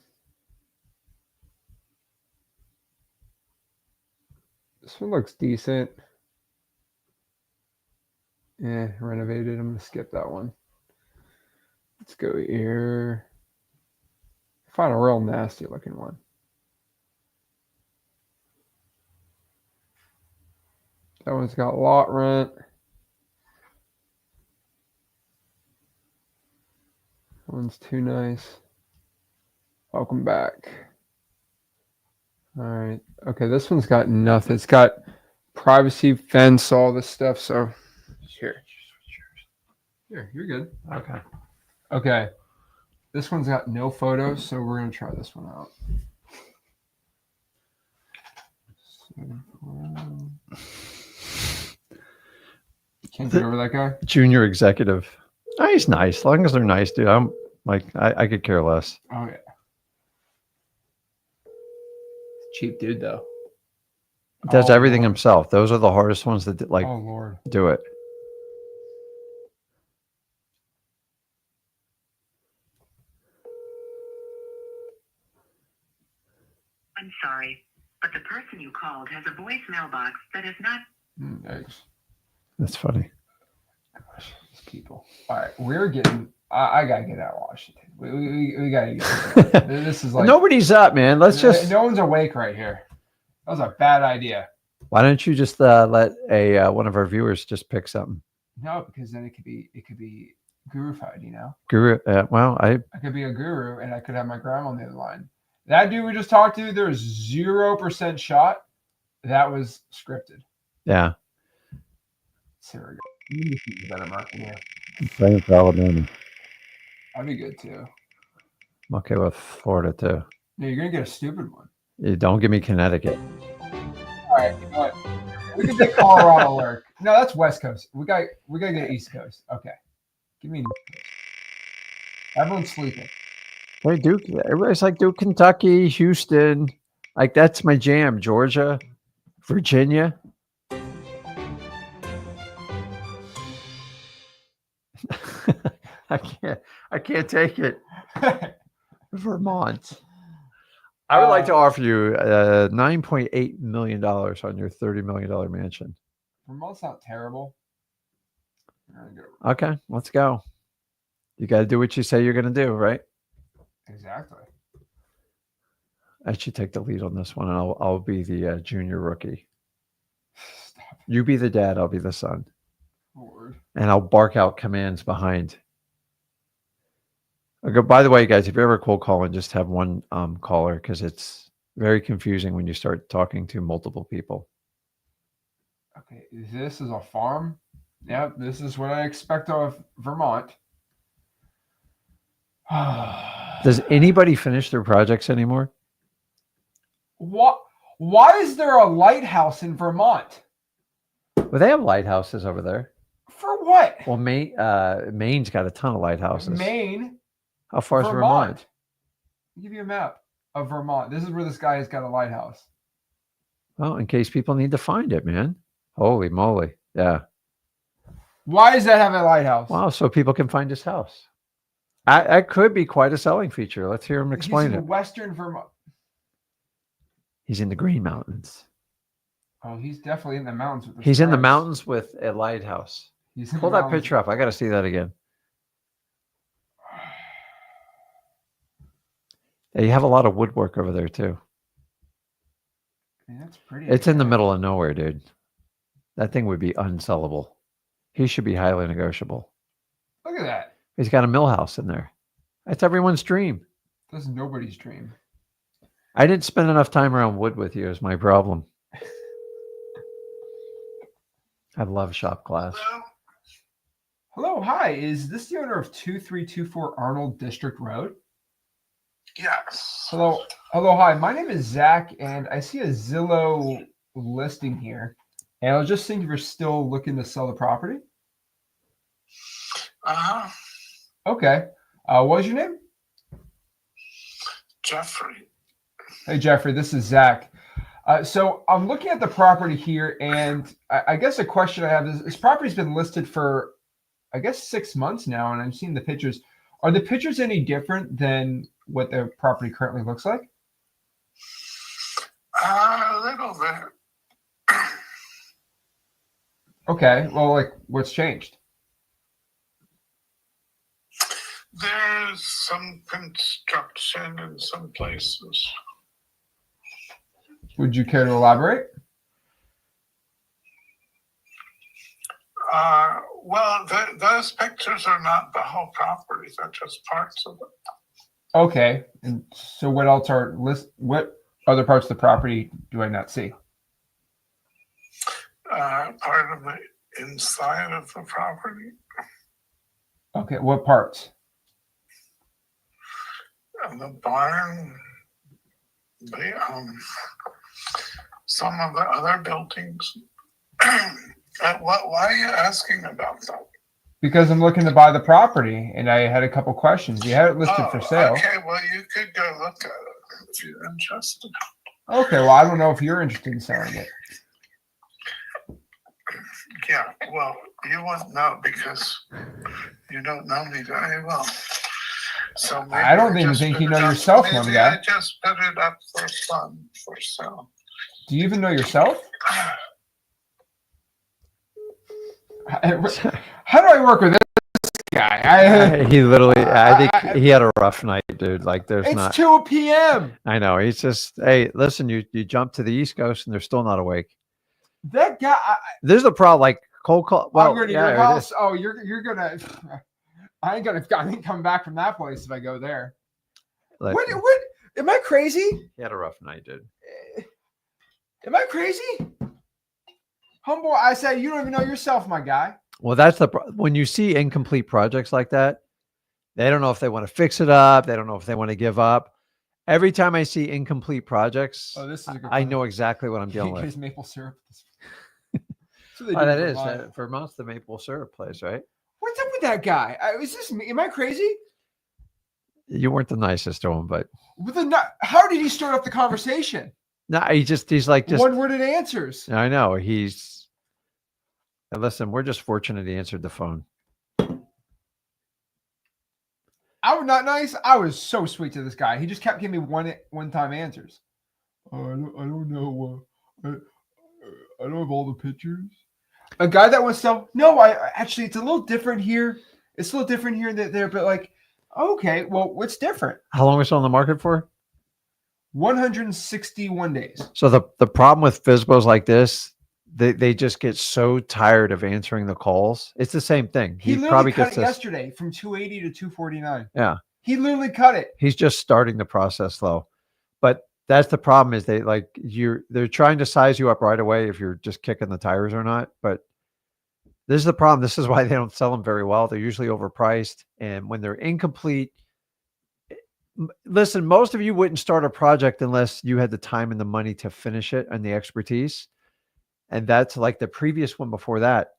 one looks decent. Yeah, renovated. I'm going to skip that one. Let's go here. Find a real nasty looking one. That one's got lot rent. That one's too nice. Welcome back. All right. Okay, this one's got nothing. It's got privacy, fence, all this stuff. So here, you're good. Okay. Okay. This one's got no photos, so we're going to try this one out. Can't get over that guy? Junior executive. Oh, he's nice. As long as they're nice, dude. I'm like, I could care less. Oh, yeah. Cheap dude, though. He does everything himself. Those are the hardest ones that, like, oh, Lord. do it. I'm sorry, but the person you called has a voicemail box that is not. Thanks. That's funny. Gosh, these people. All right, we're getting. I gotta get out of Washington. We gotta get. This is like nobody's up, man. Let's just. No one's awake right here. That was a bad idea. Why don't you just let one of our viewers just pick something? No, because then it could be guru-fied, you know. Guru. Well, I could be a guru, and I could have my grandma on the other line. That dude we just talked to, there's 0% shot. That was scripted. Yeah. Here we go. You need better market here. I'm playing for Alabama. That'd be good too. I'm okay with Florida too. No, you're gonna get a stupid one. You don't give me Connecticut. All right, you know what? We can take Colorado work. No, that's West Coast. We got to get East Coast. Okay, Give me. Everyone's sleeping. Hey, Duke. Everybody's like Duke, Kentucky, Houston. Like that's my jam. Georgia, Virginia. I can't take it. Vermont. I would like to offer you $9.8 million on your $30 million mansion. Vermont's not terrible. Okay, let's go. You got to do what you say you're going to do, right? Exactly. I should take the lead on this one, and I'll be the junior rookie. Stop. You be the dad, I'll be the son. Lord. And I'll bark out commands behind. Okay, by the way, guys, if you ever cold call and just have one caller, because it's very confusing when you start talking to multiple people. Okay, this is a farm. Yeah, this is what I expect of Vermont. Does anybody finish their projects anymore? What? Why is there a lighthouse in Vermont? Well, they have lighthouses over there. For what? Well, Maine's got a ton of lighthouses. Maine. How far is Vermont? I'll give you a map of Vermont. This is where this guy has got a lighthouse. Well, in case people need to find it, man. Holy moly. Yeah. Why does that have a lighthouse? Wow, so people can find his house. That could be quite a selling feature. Let's hear him explain He's in it. Western Vermont. He's in the Green Mountains. Oh, he's definitely in the mountains. With He's in the stripes. mountains with a lighthouse. He's in Pull the that mountains. picture up. I got to see that again. Yeah, you have a lot of woodwork over there too. Man, that's pretty. It's in the middle of nowhere, dude. That thing would be unsellable. He should be highly negotiable. Look at that. He's got a mill house in there. That's everyone's dream. That's nobody's dream. I didn't spend enough time around wood with you is my problem. I love shop class. Hello, hi. Is this the owner of 2324 Arnold District Road? Yes. Hello, hi. My name is Zach, and I see a Zillow listing here. And I was just thinking if you're still looking to sell the property. Uh-huh. Okay. What was your name? Jeffrey. Hey, Jeffrey. This is Zach. So I'm looking at the property here, and I guess a question I have is: this property's been listed for, I guess, 6 months now, and I've seen the pictures. Are the pictures any different than what the property currently looks like? A little bit. Okay. Well, like, what's changed? There's some construction in some places. Would you care to elaborate? Well, those pictures are not the whole property. They're just parts of it. Okay. And so what else are what other parts of the property do I not see? Part of the inside of the property. Okay. What parts? The barn. Some of the other buildings. Why are you asking about that? Because I'm looking to buy the property, and I had a couple questions. You had it listed for sale. Okay, well, you could go look at it if you're interested. Okay, well, I don't know if you're interested in selling it. Yeah, well, you wouldn't know because you don't know me very well. So maybe I don't even think you know yourself, one guy. I just put it up for fun, for sale. Do you even know yourself? How do I work with this guy? He literally, I think he had a rough night, dude. Like there's It's not. 2 p.m. I know. He's just, hey, listen, you jump to the East Coast and they're still not awake. That guy. There's the problem. Like cold call. Well, I'm going to yeah, your house. Oh, you're gonna. I ain't coming back from that place if I go there. like, What? Am I crazy? He had a rough night, dude. Am I crazy? Humble. I say you don't even know yourself, my guy. Well, that's when you see incomplete projects like that, they don't know if they want to fix it up. They don't know if they want to give up. Every time I see incomplete projects, Oh, this is a good I one. know exactly what I'm dealing with. His maple syrup. Oh, that is Vermont's the maple syrup place, right? What's up with that guy? Is this me? Am I crazy? You weren't the nicest to him, but How did he start off the conversation? no, he's like just one-worded answers. I know listen, we're just fortunate he answered the phone. I was not nice. I was so sweet to this guy. He just kept giving me one-time answers. I don't know. I don't have all the pictures. A guy that wants to no, actually it's a little different here. It's a little different here and there, but like, okay, well, what's different? How long was it on the market for? 161 days. So the problem with FSBOs like this, they just get so tired of answering the calls. It's the same thing. He literally cut it yesterday from 280 to 249. Yeah. He literally cut it. He's just starting the process though. But that's the problem is they're trying to size you up right away if you're just kicking the tires or not. But this is the problem. This is why they don't sell them very well. They're usually overpriced. And when they're incomplete, listen, most of you wouldn't start a project unless you had the time and the money to finish it and the expertise. And that's like the previous one before that.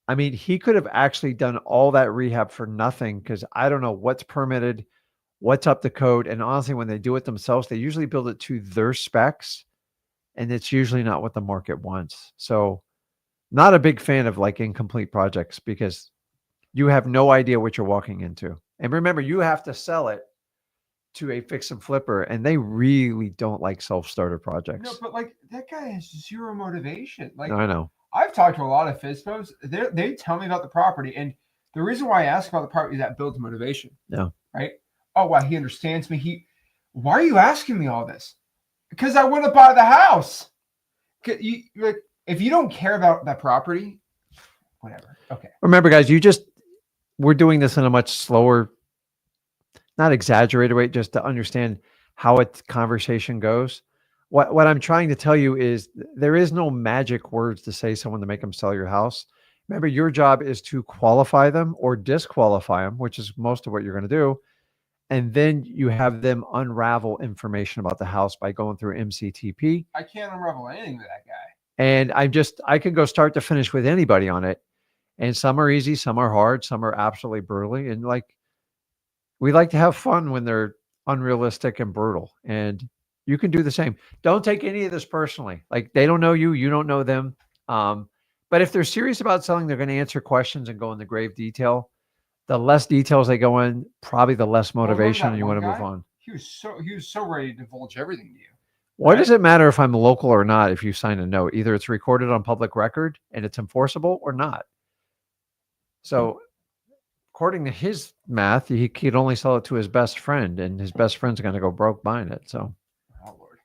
I mean, he could have actually done all that rehab for nothing because I don't know what's permitted, what's up to code. And honestly, when they do it themselves, they usually build it to their specs. And it's usually not what the market wants. So not a big fan of like incomplete projects because you have no idea what you're walking into. And remember, you have to sell it to a fix and flipper, and they really don't like self-starter projects. No, but like that guy has zero motivation. Like I know. I've talked to a lot of FSBOs. They tell me about the property, and the reason why I ask about the property is that builds motivation. Yeah. Right. Oh, wow, he understands me. Why are you asking me all this? Because I want to buy the house. Like, if you don't care about that property, whatever. Okay. Remember, guys, we're doing this in a much slower, not exaggerated way, just to understand how a conversation goes. What I'm trying to tell you is there is no magic words to say someone to make them sell your house. Remember, your job is to qualify them or disqualify them, which is most of what you're going to do. And then you have them unravel information about the house by going through MCTP. I can't unravel anything with that guy. And I can go start to finish with anybody on it. And some are easy, some are hard, some are absolutely brutally. And like, we like to have fun when they're unrealistic and brutal. And you can do the same. Don't take any of this personally. Like they don't know you, you don't know them. But if they're serious about selling, they're going to answer questions and go into grave detail. The less details they go in, probably the less motivation, and you want to move on. He was so ready to divulge everything to you. Why does it matter if I'm local or not if you sign a note? Either it's recorded on public record and it's enforceable or not. So according to his math, he could only sell it to his best friend, and his best friend's going to go broke buying it. So, oh Lord,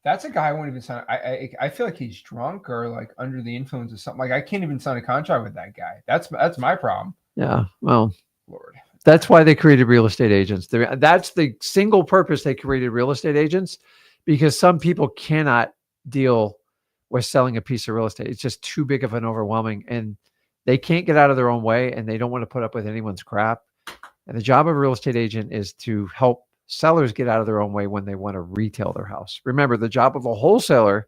that's a guy I won't even sign. I feel like he's drunk or like under the influence of something. Like I can't even sign a contract with that guy. That's my problem. Yeah, well, Lord, that's why they created real estate agents. That's the single purpose they created real estate agents, because some people cannot deal with selling a piece of real estate. It's just too big of an overwhelming, and they can't get out of their own way, and they don't want to put up with anyone's crap. And the job of a real estate agent is to help sellers get out of their own way when they want to retail their house. Remember, the job of a wholesaler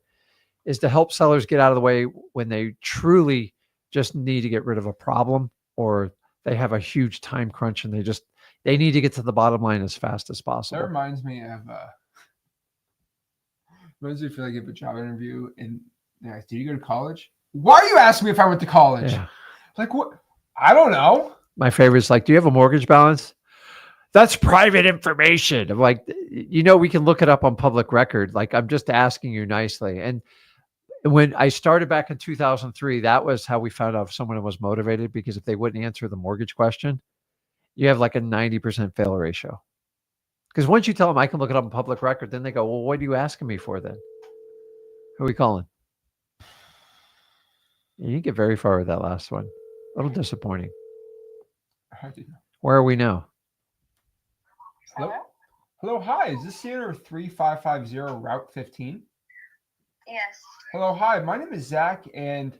is to help sellers get out of the way when they truly just need to get rid of a problem, or they have a huge time crunch and they need to get to the bottom line as fast as possible. That reminds me of reminds me if you have a job interview and did you go to college? Why are you asking me if I went to college? Yeah. Like what? I don't know. My favorite is like, do you have a mortgage balance? That's private information. I'm like, we can look it up on public record. Like, I'm just asking you nicely. And when I started back in 2003, that was how we found out if someone was motivated, because if they wouldn't answer the mortgage question, you have like a 90% fail ratio. Because once you tell them I can look it up on public record, then they go, well, what are you asking me for then? Who are we calling? You didn't get very far with that last one. A little disappointing. Where are we now? Hello, hi. Is this theater 3550 Route 15? Yes. Hello, hi. My name is Zach, and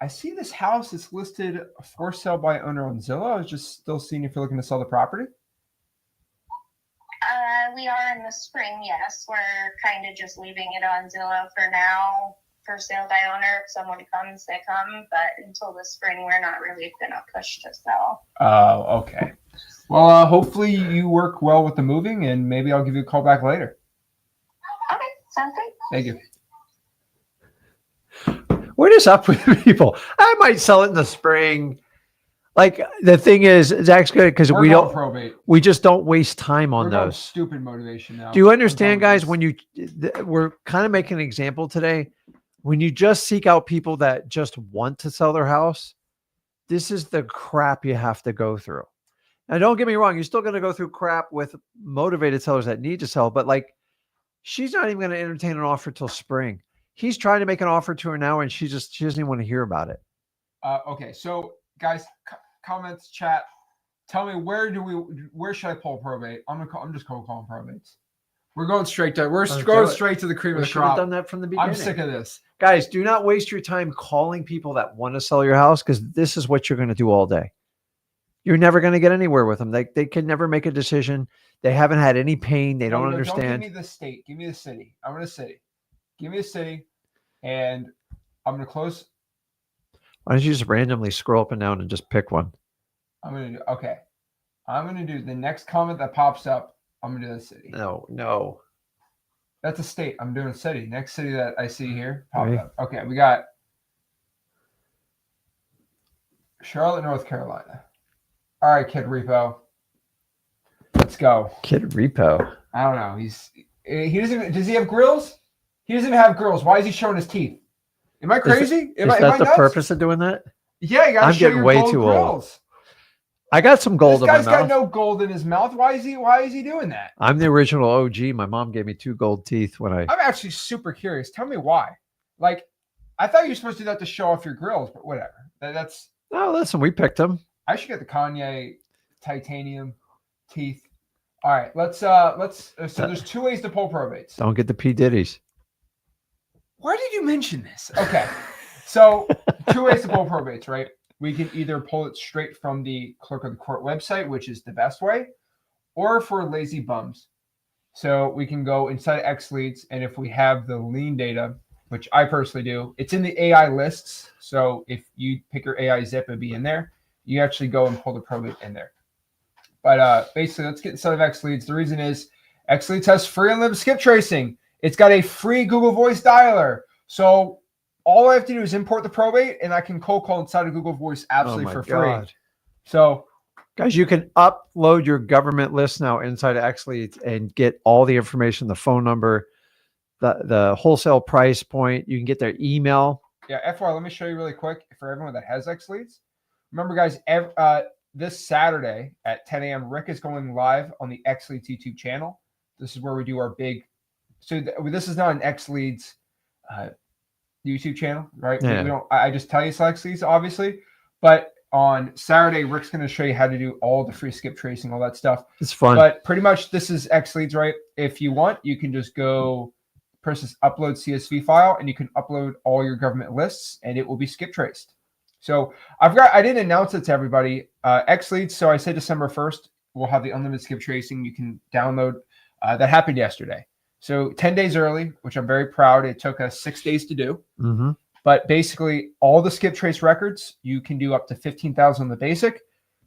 I see this house is listed for sale by owner on Zillow. I was just still seeing if you're looking to sell the property. We are in the spring, yes. We're kind of just leaving it on Zillow for now. for sale by owner. If someone comes, they come. But until the spring, we're not really going to push to sell. Oh, okay. Well, hopefully you work well with the moving, and maybe I'll give you a call back later. Okay, sounds great. Thank you. What is up with people? I might sell it in the spring. Like the thing is, Zach's good because We're we going don't. probate. We just don't waste time on We're going those. stupid motivation now. Do you I'm understand, done with guys? this. When you, we're kind of making an example today. When you just seek out people that just want to sell their house, this is the crap you have to go through. Now, don't get me wrong. You're still going to go through crap with motivated sellers that need to sell, but like, she's not even going to entertain an offer till spring. He's trying to make an offer to her now, and she doesn't even want to hear about it. Okay, so guys, comments, chat. Tell me where should I pull probate? I'm just cold calling probates. We're going straight to going straight to the cream of We the should have crop. done that from the beginning. I'm sick of this. Guys, do not waste your time calling people that want to sell your house, because this is what you're going to do all day. You're never going to get anywhere with them. They can never make a decision. They haven't had any pain. They don't understand. Don't give me the state. Give me the city. I want a city. Give me a city, and I'm going to close. Why don't you just randomly scroll up and down and just pick one? I'm going to do the next comment that pops up. I'm going to do the city. No. That's a state. I'm doing a city. Next city that I see here pop Right. up. Okay, we got Charlotte, North Carolina. All right, Kid Repo. Let's go. Kid Repo. I don't know. He doesn't even, does he have grills? He doesn't even have grills. Why is he showing his teeth? Am I crazy? Is that the purpose of doing that? Yeah, you gotta I'm show getting your way gold too grills. old. I got some gold in This my guy's mouth. got no gold in his mouth. Why is he doing that? I'm the original OG. My mom gave me 2 gold teeth when I. I'm actually super curious. Tell me why. Like, I thought you were supposed to do that to show off your grills, but whatever. That's. No, listen, we picked them. I should get the Kanye titanium teeth. All right, let's. So there's 2 ways to pull probates. Don't get the P Diddy's. Why did you mention this? Okay, so 2 ways to pull probates, right? We can either pull it straight from the clerk of the court website, which is the best way, or for lazy bums. So we can go inside X Leads, and if we have the lien data, which I personally do, it's in the AI lists. So if you pick your AI zip, it'd be in there. You actually go and pull the probate in there. But basically, let's get inside of X Leads. The reason is X Leads has free unlimited skip tracing. It's got a free Google Voice dialer. So all I have to do is import the probate, and I can cold call inside of Google Voice absolutely for free. So, guys, you can upload your government list now inside of X Leads and get all the information, the phone number, the wholesale price point. You can get their email. yeah, FYI, let me show you really quick for everyone that has X Leads. Remember, guys, this Saturday at 10 a.m., Rick is going live on the X Leads YouTube channel. This is where we do our big. So this is not an X Leads YouTube channel, right? Yeah. We don't. I just tell you it's X Leads, obviously, but on Saturday, Rick's going to show you how to do all the free skip tracing, all that stuff. It's fun. But pretty much this is X Leads, right? If you want, you can just go press this upload CSV file, and you can upload all your government lists, and it will be skip traced. So I didn't announce it to everybody. X Leads. So I said December 1st, we'll have the unlimited skip tracing. You can download. That happened yesterday. So 10 days early, which I'm very proud. It took us 6 days to do. Mm-hmm. But basically, all the skip trace records, you can do up to 15,000 on the basic,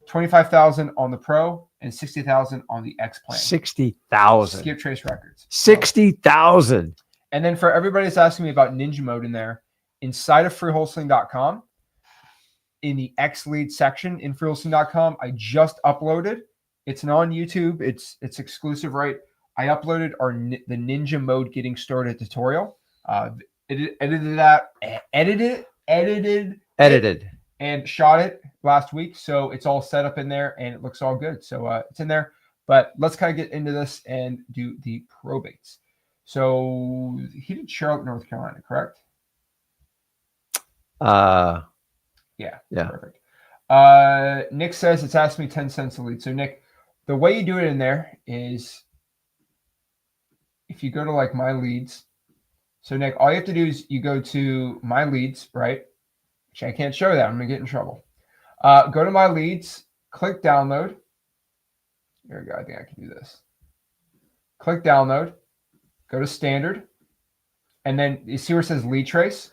25,000 on the pro, and 60,000 on the X plan. 60,000. Skip trace records. 60,000. And then for everybody that's asking me about Ninja Mode in there, inside of freewholesaling.com, in the X Lead section in freewholesaling.com, I just uploaded. It's not on YouTube. It's exclusive, right? I uploaded the Ninja Mode getting started tutorial. Edited, and shot it last week. So it's all set up in there, and it looks all good. So it's in there. But let's kind of get into this and do the probates. So he did Charlotte, North Carolina, correct? Yeah. Perfect. Nick says it's asking me 10 cents a lead. So Nick, the way you do it in there is if you go to like my leads. So Nick, all you have to do is you go to my leads, right? Which I can't show that. I'm going to get in trouble. Go to my leads, click download. There we go. I think I can do this. Click download, go to standard, and then you see where it says lead trace?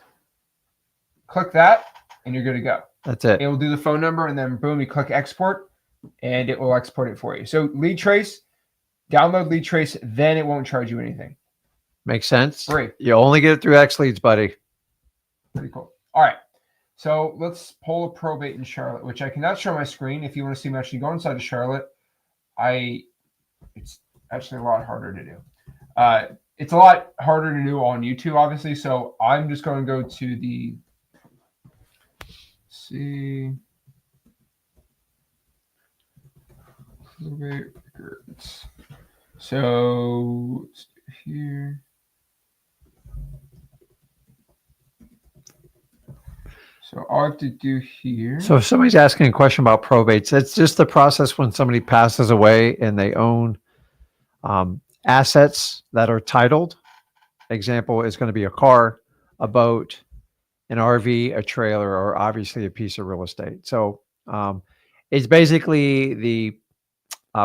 Click that, and you're good to go. That's it. It will do the phone number, and then boom, you click export, and it will export it for you. So lead trace, download lead trace, then it won't charge you anything. Makes sense. Free. You only get it through X Leads, buddy. Pretty cool. All right. So let's pull a probate in Charlotte, which I cannot show my screen. If you want to see me actually go inside of Charlotte, it's actually a lot harder to do. It's a lot harder to do on YouTube, obviously. So I'm just going to go to the probate records. So here. So all I have to do here. So if somebody's asking a question about probates, it's just the process when somebody passes away and they own assets that are titled. Example is going to be a car, a boat, an RV, a trailer, or obviously a piece of real estate. So it's basically the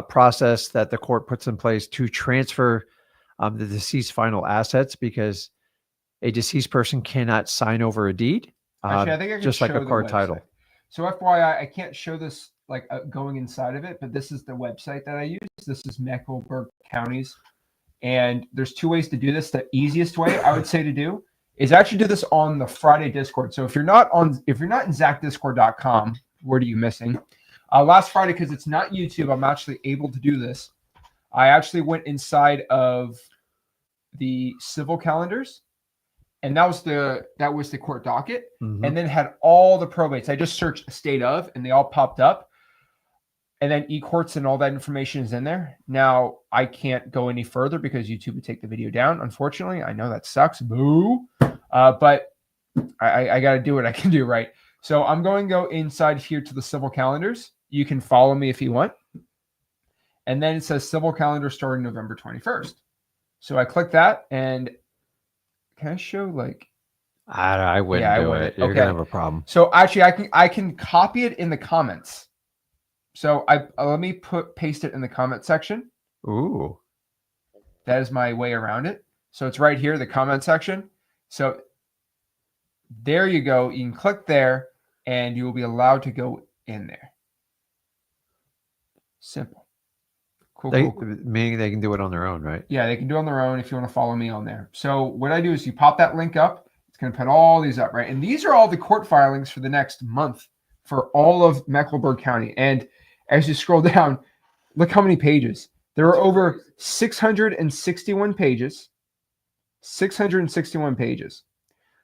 process that the court puts in place to transfer the deceased final assets, because a deceased person cannot sign over a deed. Actually, I think I can just like show a the car website. title. So FYI, I can't show this like going inside of it, but this is the website that I use. This is Mecklenburg County's. And there's two ways to do this. The easiest way I would say to do is actually do this on the Friday Discord. So if you're not in ZachDiscord.com, what are you missing? Last Friday, because it's not YouTube, I'm actually able to do this. I actually went inside of the civil calendars, and that was the court docket, and then had all the probates. I just searched state of, and they all popped up. And then e-courts and all that information is in there. Now, I can't go any further because YouTube would take the video down. Unfortunately, I know that sucks. Boo. But I got to do what I can do, right? So I'm going to go inside here to the civil calendars. You can follow me if you want. And then it says civil calendar starting November 21st. So I click that, and can I show like? I wouldn't do it. You're gonna have a problem. So actually, I can copy it in the comments. So let me paste it in the comment section. Ooh, that is my way around it. So it's right here, the comment section. So there you go. You can click there, and you will be allowed to go in there. Simple. Cool. Meaning they can do it on their own, right? Yeah, they can do it on their own if you want to follow me on there. So what I do is you pop that link up. It's going to put all these up, right? And these are all the court filings for the next month for all of Mecklenburg County. And as you scroll down, look how many pages. There are over 661 pages. 661 pages.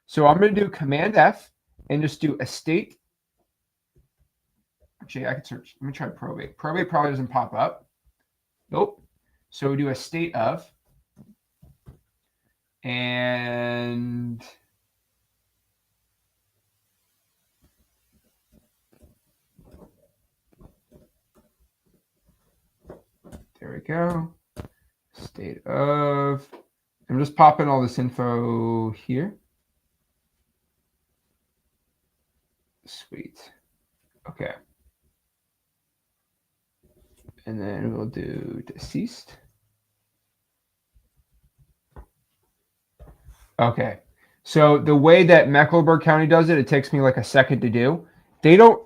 So I'm going to do Command F and just do estate. Actually, I could search. Let me try probate. Probate probably doesn't pop up. Nope. So we do estate of. And there we go. State of. I'm just popping all this info here. Sweet. Okay. And then we'll do deceased. Okay. So the way that Mecklenburg County does it, it takes me like a second to do. They don't,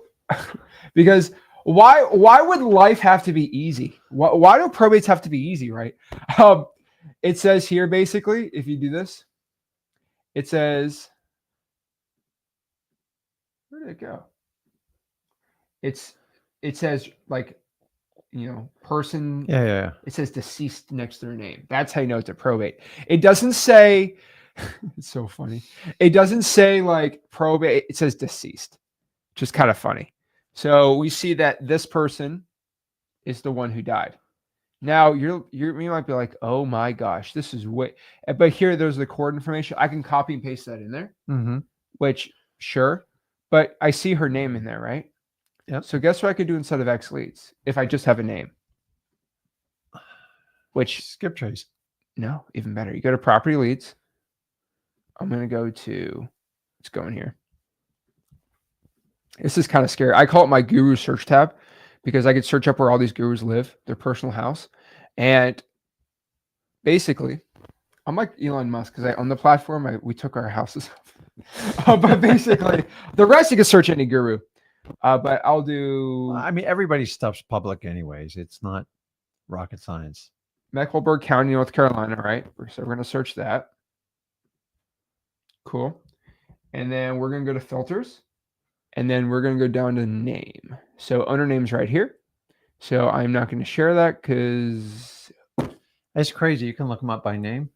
because why would life have to be easy? Why do probates have to be easy, right? It says here, basically, if you do this, it says, where did it go? It says like, person. Yeah. It says deceased next to their name. That's how you know it's a probate. It doesn't say, it's so funny. It doesn't say like probate. It says deceased, which is kind of funny. So we see that this person is the one who died. Now you might be like, oh my gosh, this is way. But here, there's the court information. I can copy and paste that in there. Which sure, but I see her name in there, right? Yep. So guess what I could do instead of X leads if I just have a name? Which skip trace. No, even better. You go to property leads. I'm going to go to, let's go in here. This is kind of scary. I call it my guru search tab because I could search up where all these gurus live, their personal house. And basically, I'm like Elon Musk because on the platform we took our houses off. But basically, the rest you can search any guru. But I'll do I mean, everybody's stuff's public anyways. It's not rocket science. Mecklenburg County, North Carolina, right? So we're going to search that. Cool. And then we're going to go to filters. And then we're going to go down to name. So owner name's right here. So I'm not going to share that because It's crazy. You can look them up by name.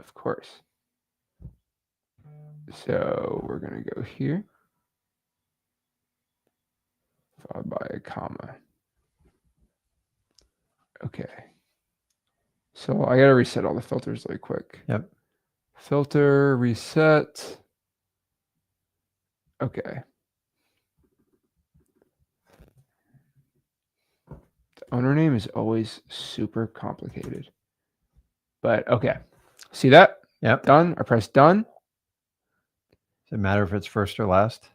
of course. So we're going to go here. Followed by a comma. Okay. So I got to reset all the filters really quick. Yep. Filter, reset. Okay. The owner name is always super complicated. But okay. See that? Yep. Done. I press done. Does it matter if it's first or last?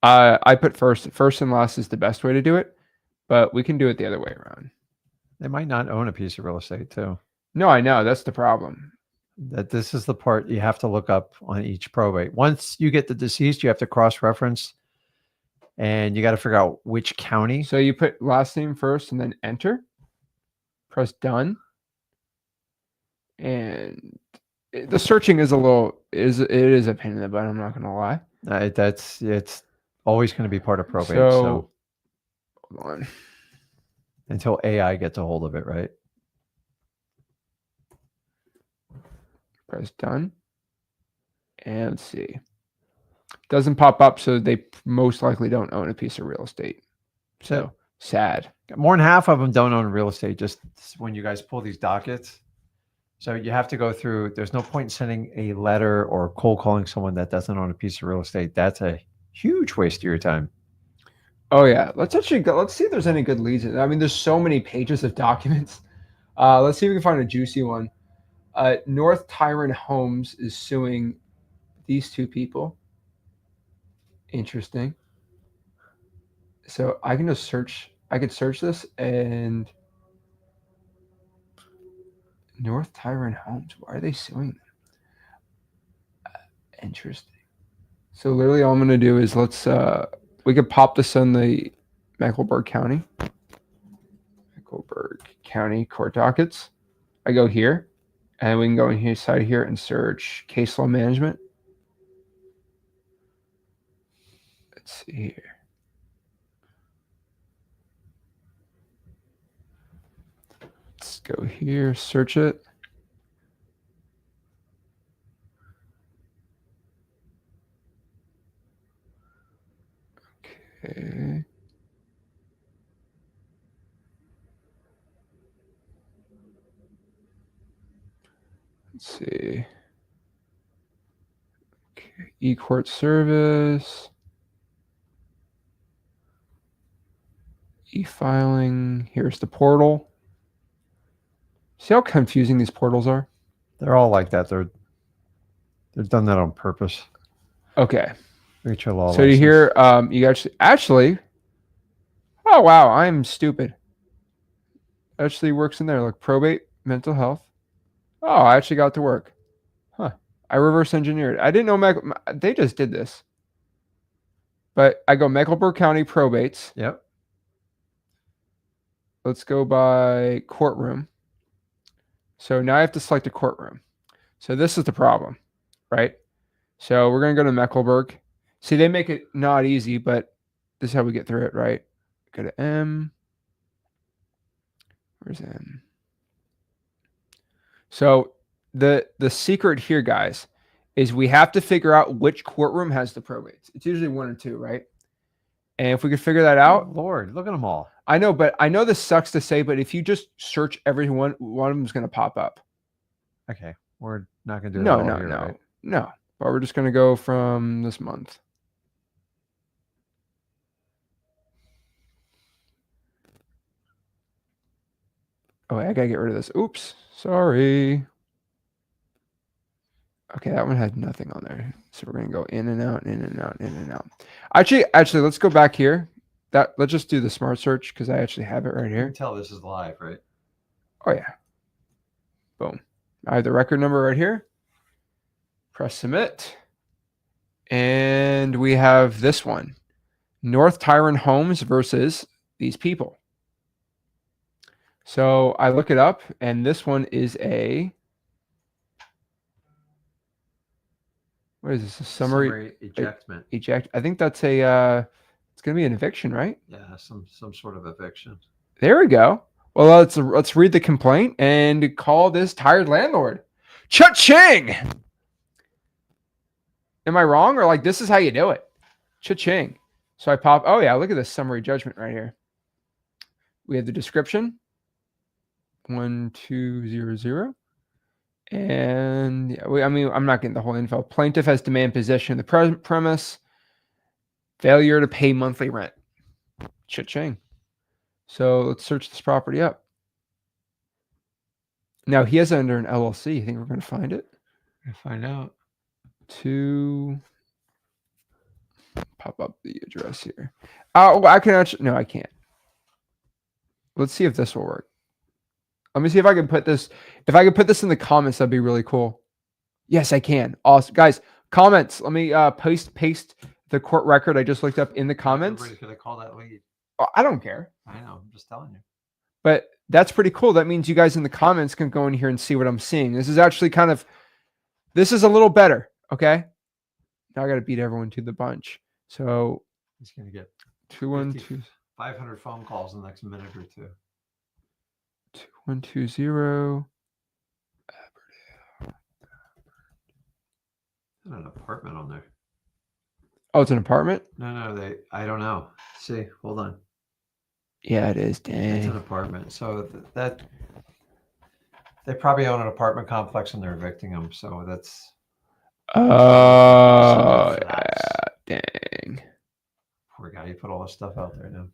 I put first. First and last is the best way to do it, but we can do it the other way around. They might not own a piece of real estate too. No, I know. That's the problem. That this is the part you have to look up on each probate. Once you get the deceased, you have to cross-reference, and you got to figure out which county. So you put last name first and then enter. Press done. And the searching is it is a pain in the butt. I'm not going to lie. It's always going to be part of probate. So hold on. Until AI gets a hold of it, right? Press done. And let's see. Doesn't pop up, so they most likely don't own a piece of real estate. So sad. More than half of them don't own real estate, just when you guys pull these dockets. So you have to go through, there's no point in sending a letter or cold calling someone that doesn't own a piece of real estate. That's a huge waste of your time. Oh yeah. Let's see if there's any good leads. I mean, there's so many pages of documents. Let's see if we can find a juicy one. North Tyrant Homes is suing these two people. Interesting. So I can just search. I could search this and North Tyrant Homes. Why are they suing them? Interesting. So literally, all I'm going to do is we could pop this in the Mecklenburg County court dockets. I go here, and we can go inside here and search case law management. Let's see here. Let's go here, search it. Okay. Let's see. Okay. E-court service. E-filing. Here's the portal. See how confusing these portals are? They're all like that. They're done that on purpose. Okay. Reach your law So you hear you actually oh wow, I'm stupid. Actually works in there. Like probate, mental health. Oh, I actually got to work. Huh. I reverse engineered. I didn't know they just did this. But I go Mecklenburg County probates. Yep. Let's go by courtroom. So now I have to select a courtroom. So this is the problem, right? So we're going to go to Mecklenburg. See, they make it not easy, but this is how we get through it, right? Go to M. Where's M? So the secret here, guys, is we have to figure out which courtroom has the probates. It's usually one or two, right? And if we could figure that out. Oh, Lord, look at them all. I know, but I know this sucks to say, but if you just search everyone, one of them is going to pop up. Okay. We're not going to do that. No. But we're just going to go from this month. Oh, I got to get rid of this. Oops. Sorry. Okay, that one had nothing on there. So we're going to go in and out, in and out, in and out. Actually, let's go back here. Let's just do the smart search because I actually have it right You here. can tell this is live, right? Oh, yeah. Boom. I have the record number right here. Press submit. And we have this one. North Tyrone Homes versus these people. So I look it up, and this one is a, what is this? A summary ejectment. Eject. I think that's a, it's going to be an eviction, right? Yeah, some sort of eviction. There we go. Well, let's read the complaint and call this tired landlord. Cha-ching! Am I wrong? Or like, this is how you do it. Cha-ching. So I pop, oh yeah, look at this summary judgment right here. We have the description. 1200. And yeah, I mean, I'm not getting the whole info. Plaintiff has demand possession of the premise. Failure to pay monthly rent. Cha-ching. So let's search this property up. Now he has it under an LLC. I think we're going to find it. Find out. To pop up the address here. Oh, I can actually, no, I can't. Let's see if this will work. Let me see if I can put this. If I could put this in the comments, that'd be really cool. Yes, I can. Awesome. Guys, comments. Let me paste the court record I just looked up in the comments. Everybody's going to call that lead. Oh, I don't care. I know. I'm just telling you. But that's pretty cool. That means you guys in the comments can go in here and see what I'm seeing. This is actually kind of, this is a little better. Okay. Now I got to beat everyone to the bunch. So He's going to get 212. 500 phone calls in the next minute or two. 2120. An apartment on there. Oh, it's an apartment? No, I don't know. See, hold on. Yeah, it is. Dang. It's an apartment. So that they probably own an apartment complex and they're evicting them. So that's. Oh, yeah, dang. Poor guy. You put all this stuff out there now.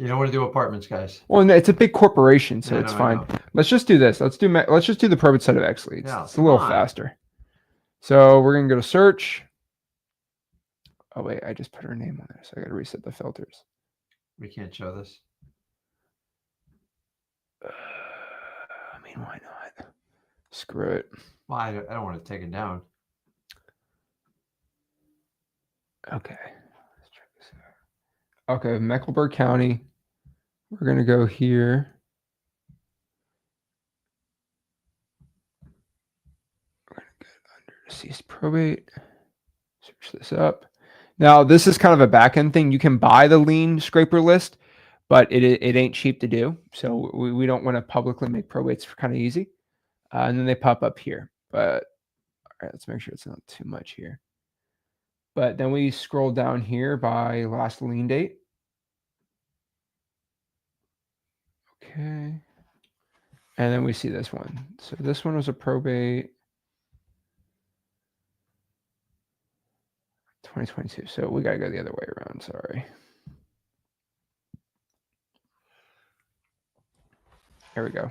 You don't want to do apartments, guys. Well, it's a big corporation, so Yeah, it's no, I fine. know. Let's just do this. Let's just do the probate side of X leads. Yeah, it's a little come on. faster. So we're gonna go to search. Oh wait, I just put her name on there, so I gotta reset the filters. We can't show this. I mean, why not? Screw it. Well, I don't want to take it down. Okay. Let's check this out. Okay, Mecklenburg County. We're gonna go here. We're gonna get under deceased probate. Search this up. Now, this is kind of a back end thing. You can buy the lien scraper list, but it ain't cheap to do. So we don't want to publicly make probates kind of easy. And then they pop up here. But all right, let's make sure it's not too much here. But then we scroll down here by last lien date. Okay. And then we see this one. So this one was a probate 2022. So we got to go the other way around. Sorry. There we go.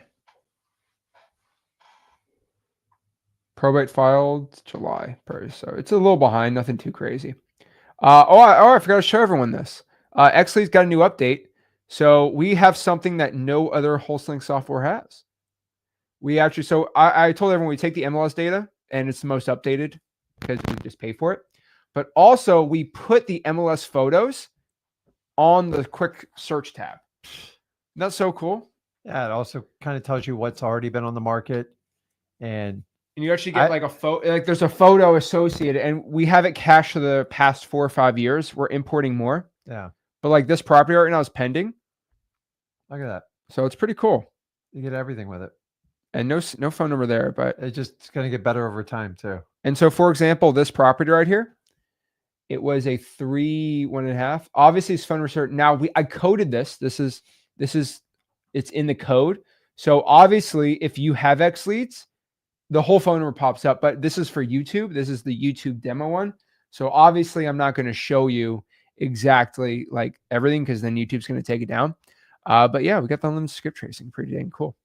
Probate filed July 1st. So it's a little behind, nothing too crazy. I forgot to show everyone this. Xlead's got a new update. So we have something that no other wholesaling software has. We actually, so I told everyone we take the MLS data and it's the most updated because we just pay for it. But also we put the MLS photos on the quick search tab. That's so cool. Yeah, it also kind of tells you what's already been on the market. And you actually get like a photo, like there's a photo associated, and we have it cached for the past 4 or 5 years. We're importing more. Yeah. But like this property right now is pending. Look at that. So it's pretty cool. You get everything with it. And no phone number there, but It's going to get better over time too. And so, for example, this property right here, it was a 3.5. Obviously, it's phone number. Now I coded this. It's in the code. So obviously, if you have X leads, the whole phone number pops up. But this is for YouTube. This is the YouTube demo one. So obviously, I'm not going to show you exactly like everything because then YouTube's going to take it down. But yeah, we got the unlimited skip tracing. Pretty dang cool.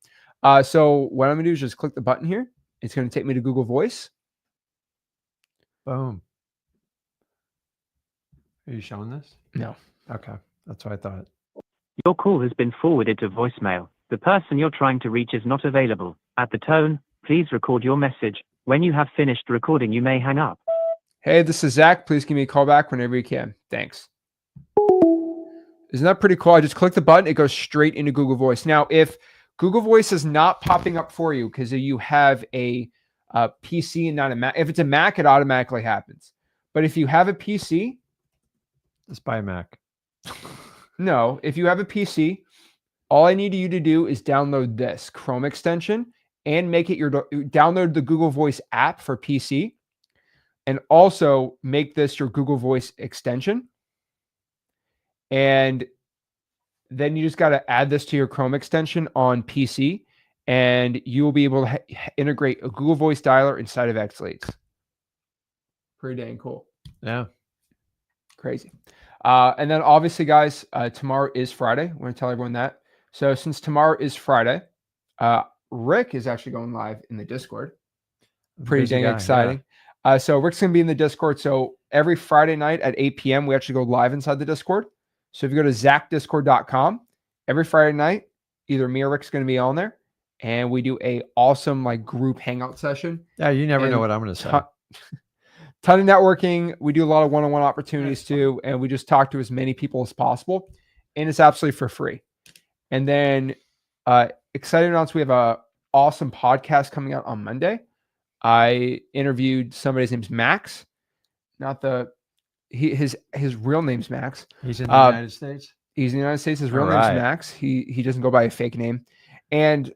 So what I'm going to do is just click the button here. It's going to take me to Google Voice. Boom. Are you showing this? No. Okay. That's what I thought. Your call has been forwarded to voicemail. The person you're trying to reach is not available. At the tone, please record your message. When you have finished recording, you may hang up. Hey, this is Zach. Please give me a call back whenever you can. Thanks. Isn't that pretty cool? I just click the button. It goes straight into Google Voice. Now, if Google Voice is not popping up for you because you have a PC and not a Mac, if it's a Mac, it automatically happens. But if you have a PC, Just buy a Mac. no, if you have a PC, all I need you to do is download this Chrome extension and make it download the Google Voice app for PC and also make this your Google Voice extension. And then you just got to add this to your Chrome extension on PC, and you will be able to integrate a Google Voice dialer inside of X Leads. Pretty dang cool. Yeah. Crazy. And then obviously, guys, tomorrow is Friday. I want to tell everyone that. So since tomorrow is Friday, Rick is actually going live in the Discord. Pretty dang exciting. Yeah. So Rick's going to be in the Discord. So every Friday night at 8 p.m., we actually go live inside the Discord. So if you go to zachdiscord.com, every Friday night, either me or Rick's going to be on there, and we do a awesome like group hangout session. Yeah, you never know what I'm going to say. Ton of networking. We do a lot of one-on-one opportunities too, and we just talk to as many people as possible, and it's absolutely for free. And then excited to announce we have a awesome podcast coming out on Monday. I interviewed somebody. His name's Max, not the. His real name's Max. He's in the United States. He's in the United States. His real name's Max. He doesn't go by a fake name, and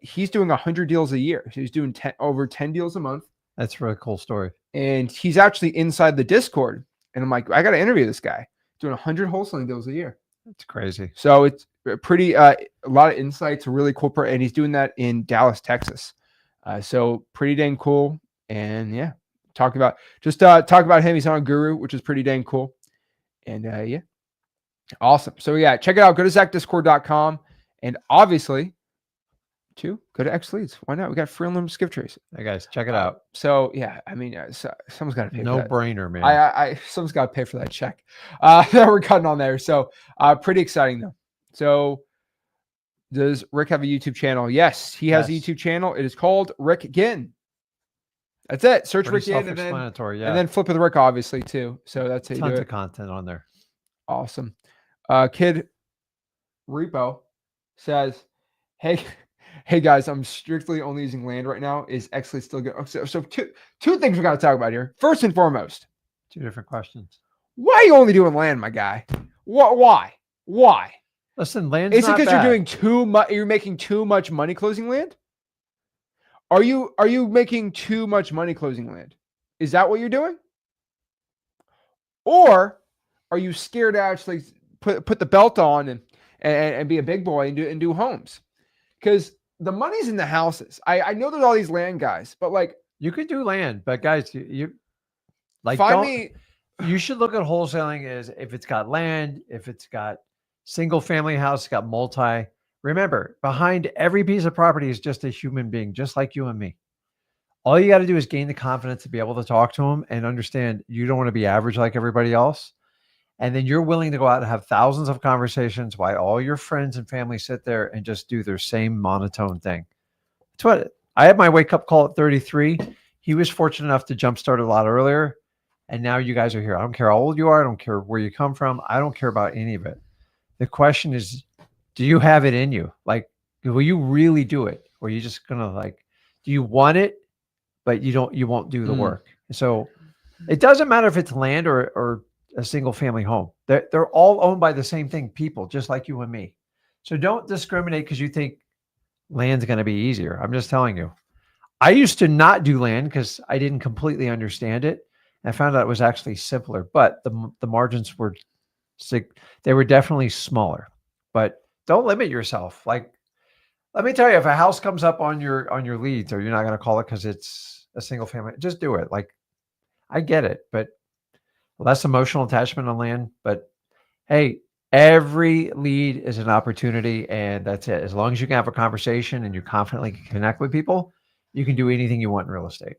he's doing 100 deals a year. So he's doing over 10 deals a month. That's a really cool story. And he's actually inside the Discord. And I'm like, I got to interview this guy. Doing 100 wholesaling deals a year. That's crazy. So it's pretty a lot of insights. A really cool and he's doing that in Dallas, Texas. So pretty dang cool. And yeah. Talk about him. He's on a Guru, which is pretty dang cool. And yeah, awesome. So yeah, check it out. Go to zachdiscord.com, and obviously, go to X Leads. Why not? We got free unlimited skip trace. Hey guys, check it out. So yeah, I mean, someone's got to pay. No for that. brainer, man. Someone's got to pay for that check that we're cutting on there. So pretty exciting though. So does Rick have a YouTube channel? Yes, he has a YouTube channel. It is called Rick Ginn. That's it. Search Rick Ginn and then flip with Rick, obviously, too. So that's how you do it. Tons of content on there. Awesome. Kid Repo says, hey guys, I'm strictly only using land right now. Is X Leads still good? So two things we got to talk about here. First and foremost. Two different questions. Why are you only doing land, my guy? Why? Listen, land's Is it not because bad. you're doing too much? You're making too much money closing land? Are you making too much money closing land? Is that what you're doing? Or are you scared to actually put the belt on and be a big boy and do homes? Because the money's in the houses. I know there's all these land guys, but like you could do land, but guys, you like you should look at wholesaling as if it's got land, if it's got single family house, it's got multi. Remember, behind every piece of property is just a human being, just like you and me. All you got to do is gain the confidence to be able to talk to them and understand you don't want to be average like everybody else. And then you're willing to go out and have thousands of conversations while all your friends and family sit there and just do their same monotone thing. That's what I had my wake up call at 33. He was fortunate enough to jumpstart a lot earlier. And now you guys are here. I don't care how old you are. I don't care where you come from. I don't care about any of it. The question is, do you have it in you? Like, will you really do it? Or are you just going to like, do you want it, but you won't do the work? So it doesn't matter if it's land or a single family home. They're all owned by the same thing, people, just like you and me. So don't discriminate because you think land's going to be easier. I'm just telling you. I used to not do land because I didn't completely understand it. I found out it was actually simpler, but the margins were they were definitely smaller. But don't limit yourself. Like, let me tell you, if a house comes up on your leads, or you're not going to call it because it's a single family, just do it. Like, I get it, but less emotional attachment on land. But hey, every lead is an opportunity, and that's it. As long as you can have a conversation and you confidently can connect with people, you can do anything you want in real estate.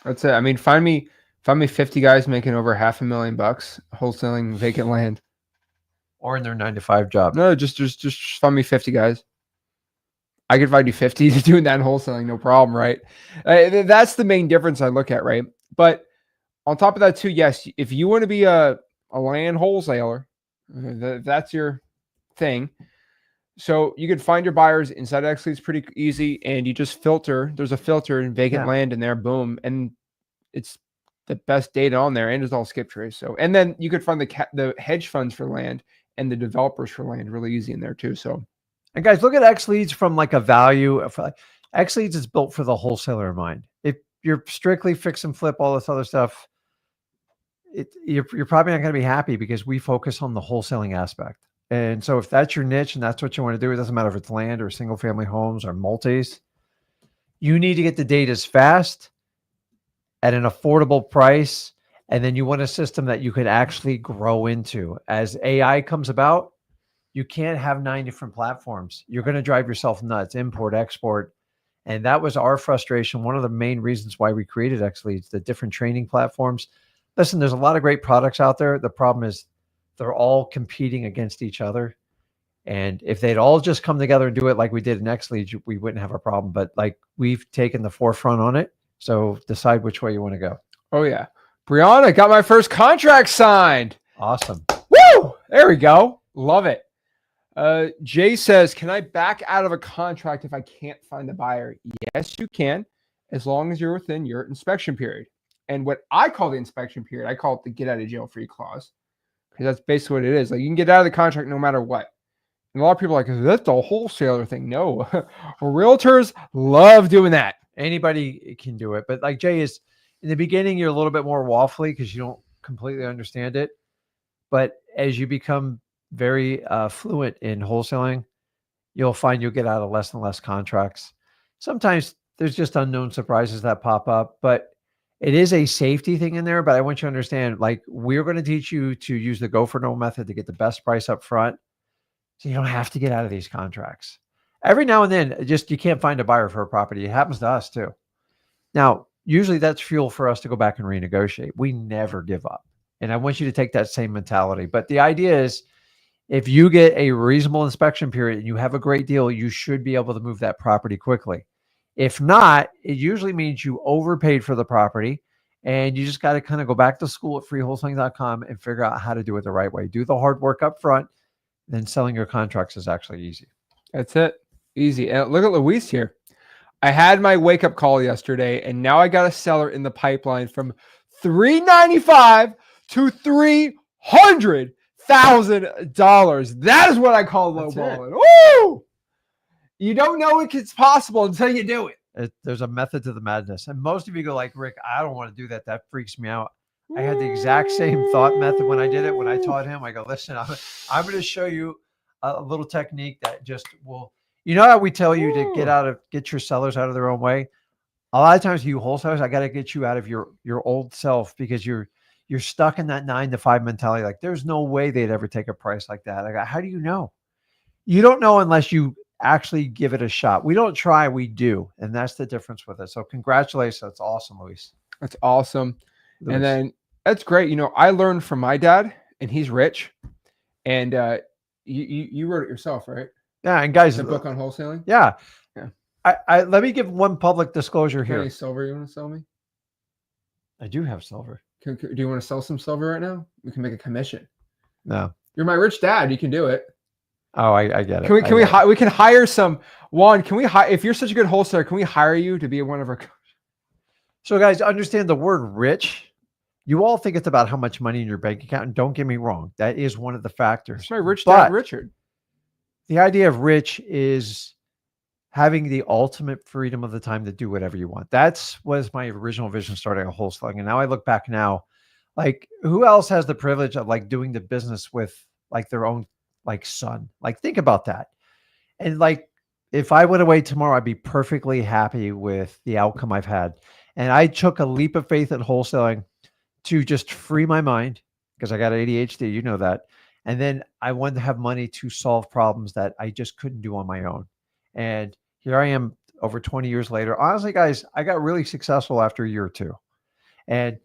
That's it. I mean, find me 50 guys making over $500,000 wholesaling vacant land. Or in their 9-to-5 job. No, just find me 50 guys. I could find you 50 to doing that in wholesaling, no problem, right? That's the main difference I look at, right? But on top of that too, yes, if you want to be a land wholesaler, that's your thing. So you can find your buyers inside Xlead. It's pretty easy, and you just filter. There's a filter in vacant land in there, boom, and it's the best data on there, and it's all skip trace. So, and then you could find the hedge funds for land and the developers for land really easy in there too. So, and guys, look at Xleads from like a value. Xleads is built for the wholesaler in mind. If you're strictly fix and flip, all this other stuff, you're probably not going to be happy because we focus on the wholesaling aspect. And so if that's your niche and that's what you want to do, it doesn't matter if it's land or single family homes or multis, you need to get the data as fast at an affordable price. And then you want a system that you could actually grow into. As AI comes about, you can't have 9 different platforms. You're going to drive yourself nuts, import, export. And that was our frustration. One of the main reasons why we created Xleads, the different training platforms. Listen, there's a lot of great products out there. The problem is they're all competing against each other. And if they'd all just come together and do it like we did in Xleads, we wouldn't have a problem. But like we've taken the forefront on it. So decide which way you want to go. oh yeah. Brianna, got my first contract signed. Awesome. Woo! There we go. Love it. Jay says, can I back out of a contract if I can't find a buyer? Yes, you can, as long as you're within your inspection period. And what I call the inspection period, I call it the get out of jail free clause, because that's basically what it is. Like you can get out of the contract no matter what. And a lot of people are like, that's the wholesaler thing. No, realtors love doing that. Anybody can do it. But like Jay is, in the beginning, you're a little bit more waffly because you don't completely understand it. But as you become very fluent in wholesaling, you'll find you'll get out of less and less contracts. Sometimes there's just unknown surprises that pop up, but it is a safety thing in there. But I want you to understand, like, we're going to teach you to use the go for no method to get the best price up front. So you don't have to get out of these contracts. Every now and then, just you can't find a buyer for a property. It happens to us too. Now, usually that's fuel for us to go back and renegotiate. We never give up. And I want you to take that same mentality. But the idea is, if you get a reasonable inspection period and you have a great deal, you should be able to move that property quickly. If not, it usually means you overpaid for the property and you just got to kind of go back to school at freewholesaling.com and figure out how to do it the right way. Do the hard work up front, then selling your contracts is actually easy. That's it. Easy. And look at Luis here. I had my wake up call yesterday, and now I got a seller in the pipeline from $395 to $300,000. That is what I call lowballing. Woo! You don't know it's possible until you do it. There's a method to the madness. And most of you go like, Rick, I don't want to do that. That freaks me out. I had the exact same thought method when I did it. When I taught him, I go, listen, I'm going to show you a little technique that just will, you know how we tell you to get your sellers out of their own way? A lot of times you wholesalers, I got to get you out of your old self because you're stuck in that 9 to 5 mentality. Like there's no way they'd ever take a price like that. Like, how do you know? You don't know unless you actually give it a shot. We don't try, we do. And that's the difference with it. So congratulations. That's awesome, Luis. That's awesome. And then that's great. You know, I learned from my dad, and he's rich. And you wrote it yourself, right? Yeah. And guys, the book on wholesaling. Yeah. Yeah. I let me give one public disclosure here. Any silver you want to sell me? I do have silver. Do you want to sell some silver right now? We can make a commission. No. You're my rich dad. You can do it. Oh, I get it. We can hire some Juan. Can we hire, if you're such a good wholesaler, can we hire you to be one of our coaches? So guys, understand the word rich. You all think it's about how much money in your bank account. And don't get me wrong. That is one of the factors. It's my rich dad, Richard. The idea of rich is having the ultimate freedom of the time to do whatever you want. That's was my original vision starting a wholesaling. And now I look back now, like who else has the privilege of like doing the business with like their own like son? Like think about that. And like, if I went away tomorrow, I'd be perfectly happy with the outcome I've had. And I took a leap of faith in wholesaling to just free my mind because I got ADHD, you know that. And then I wanted to have money to solve problems that I just couldn't do on my own. And here I am over 20 years later. Honestly, guys, I got really successful after a year or two. And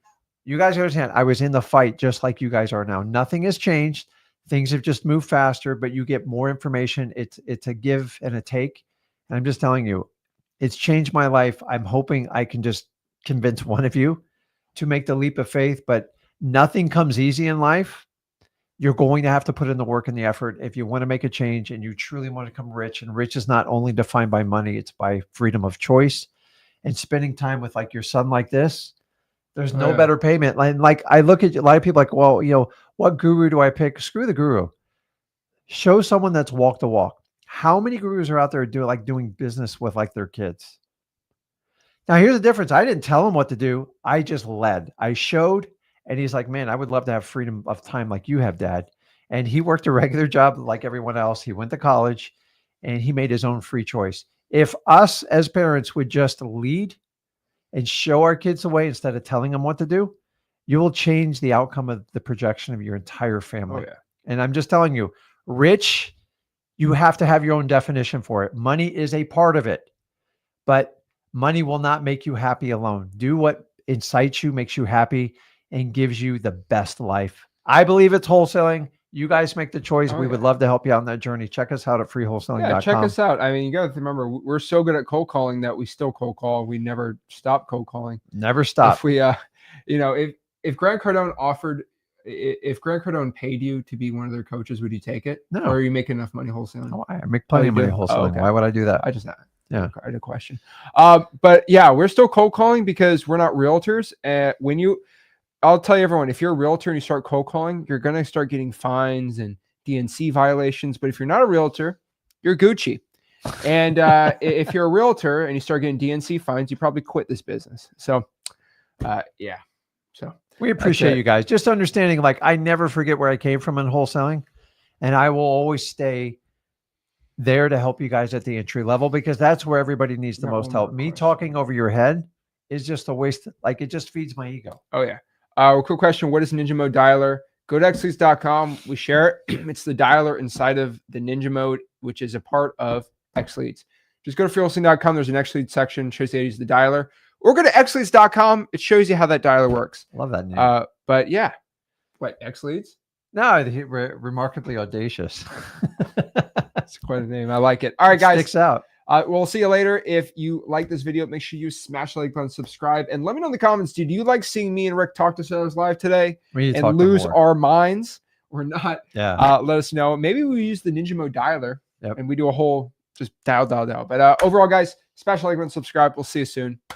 you guys understand, I was in the fight just like you guys are now. Nothing has changed. Things have just moved faster, but you get more information. It's a give and a take. And I'm just telling you, it's changed my life. I'm hoping I can just convince one of you to make the leap of faith, but nothing comes easy in life. You're going to have to put in the work and the effort if you want to make a change and you truly want to become rich. And rich is not only defined by money, it's by freedom of choice and spending time with like your son like this. There's no better payment. Like I look at a lot of people like, well, what guru do I pick? Screw the guru. Show someone that's walk the walk. How many gurus are out there doing business with like their kids? Now here's the difference. I didn't tell him what to do. I just led. I showed, and he's like, man, I would love to have freedom of time like you have, Dad. And he worked a regular job like everyone else. He went to college and he made his own free choice. If us as parents would just lead and show our kids the way instead of telling them what to do, you will change the outcome of the projection of your entire family. Oh, yeah. And I'm just telling you, rich, you have to have your own definition for it. Money is a part of it, but money will not make you happy alone. Do what incites you, makes you happy, and gives you the best life. I believe it's wholesaling. You guys make the choice. We would love to help you out on that journey. Check us out at freewholesaling.com. Yeah, check us out. I mean, you got to remember, we're so good at cold calling that we still cold call. We never stop cold calling. Never stop. If we, if Grant Cardone if Grant Cardone paid you to be one of their coaches, would you take it? No. Or are you making enough money wholesaling? Oh, I make plenty of money wholesaling. Oh, okay. Why would I do that? I had a question. But yeah, we're still cold calling because we're not realtors. I'll tell you, everyone, if you're a realtor and you start cold calling, you're going to start getting fines and DNC violations. But if you're not a realtor, you're Gucci. And if you're a realtor and you start getting DNC fines, you probably quit this business. So, yeah. So we appreciate you guys. Just understanding, like, I never forget where I came from in wholesaling. And I will always stay there to help you guys at the entry level because that's where everybody needs the most help. Me talking over your head is just a waste. Like, it just feeds my ego. Oh, yeah. Quick question. What is Ninja Mode Dialer? Go to xleads.com. We share it. It's the dialer inside of the Ninja Mode, which is a part of XLeads. Just go to freewholesaling.com. There's an XLeads section. It shows you how to use the dialer. Or go to xleads.com. It shows you how that dialer works. Love that name. But yeah. What, XLeads? No, remarkably audacious. That's quite a name. I like it. All right, guys. Sticks out. We'll see you later. If you like this video, make sure you smash the like button, subscribe, and let me know in the comments, did you like seeing me and Rick talk to sellers live today and lose our minds or not? Yeah. Let us know. Maybe we use the Ninja Mode Dialer and we do a whole just dial. But overall, guys, smash the like button, subscribe. We'll see you soon.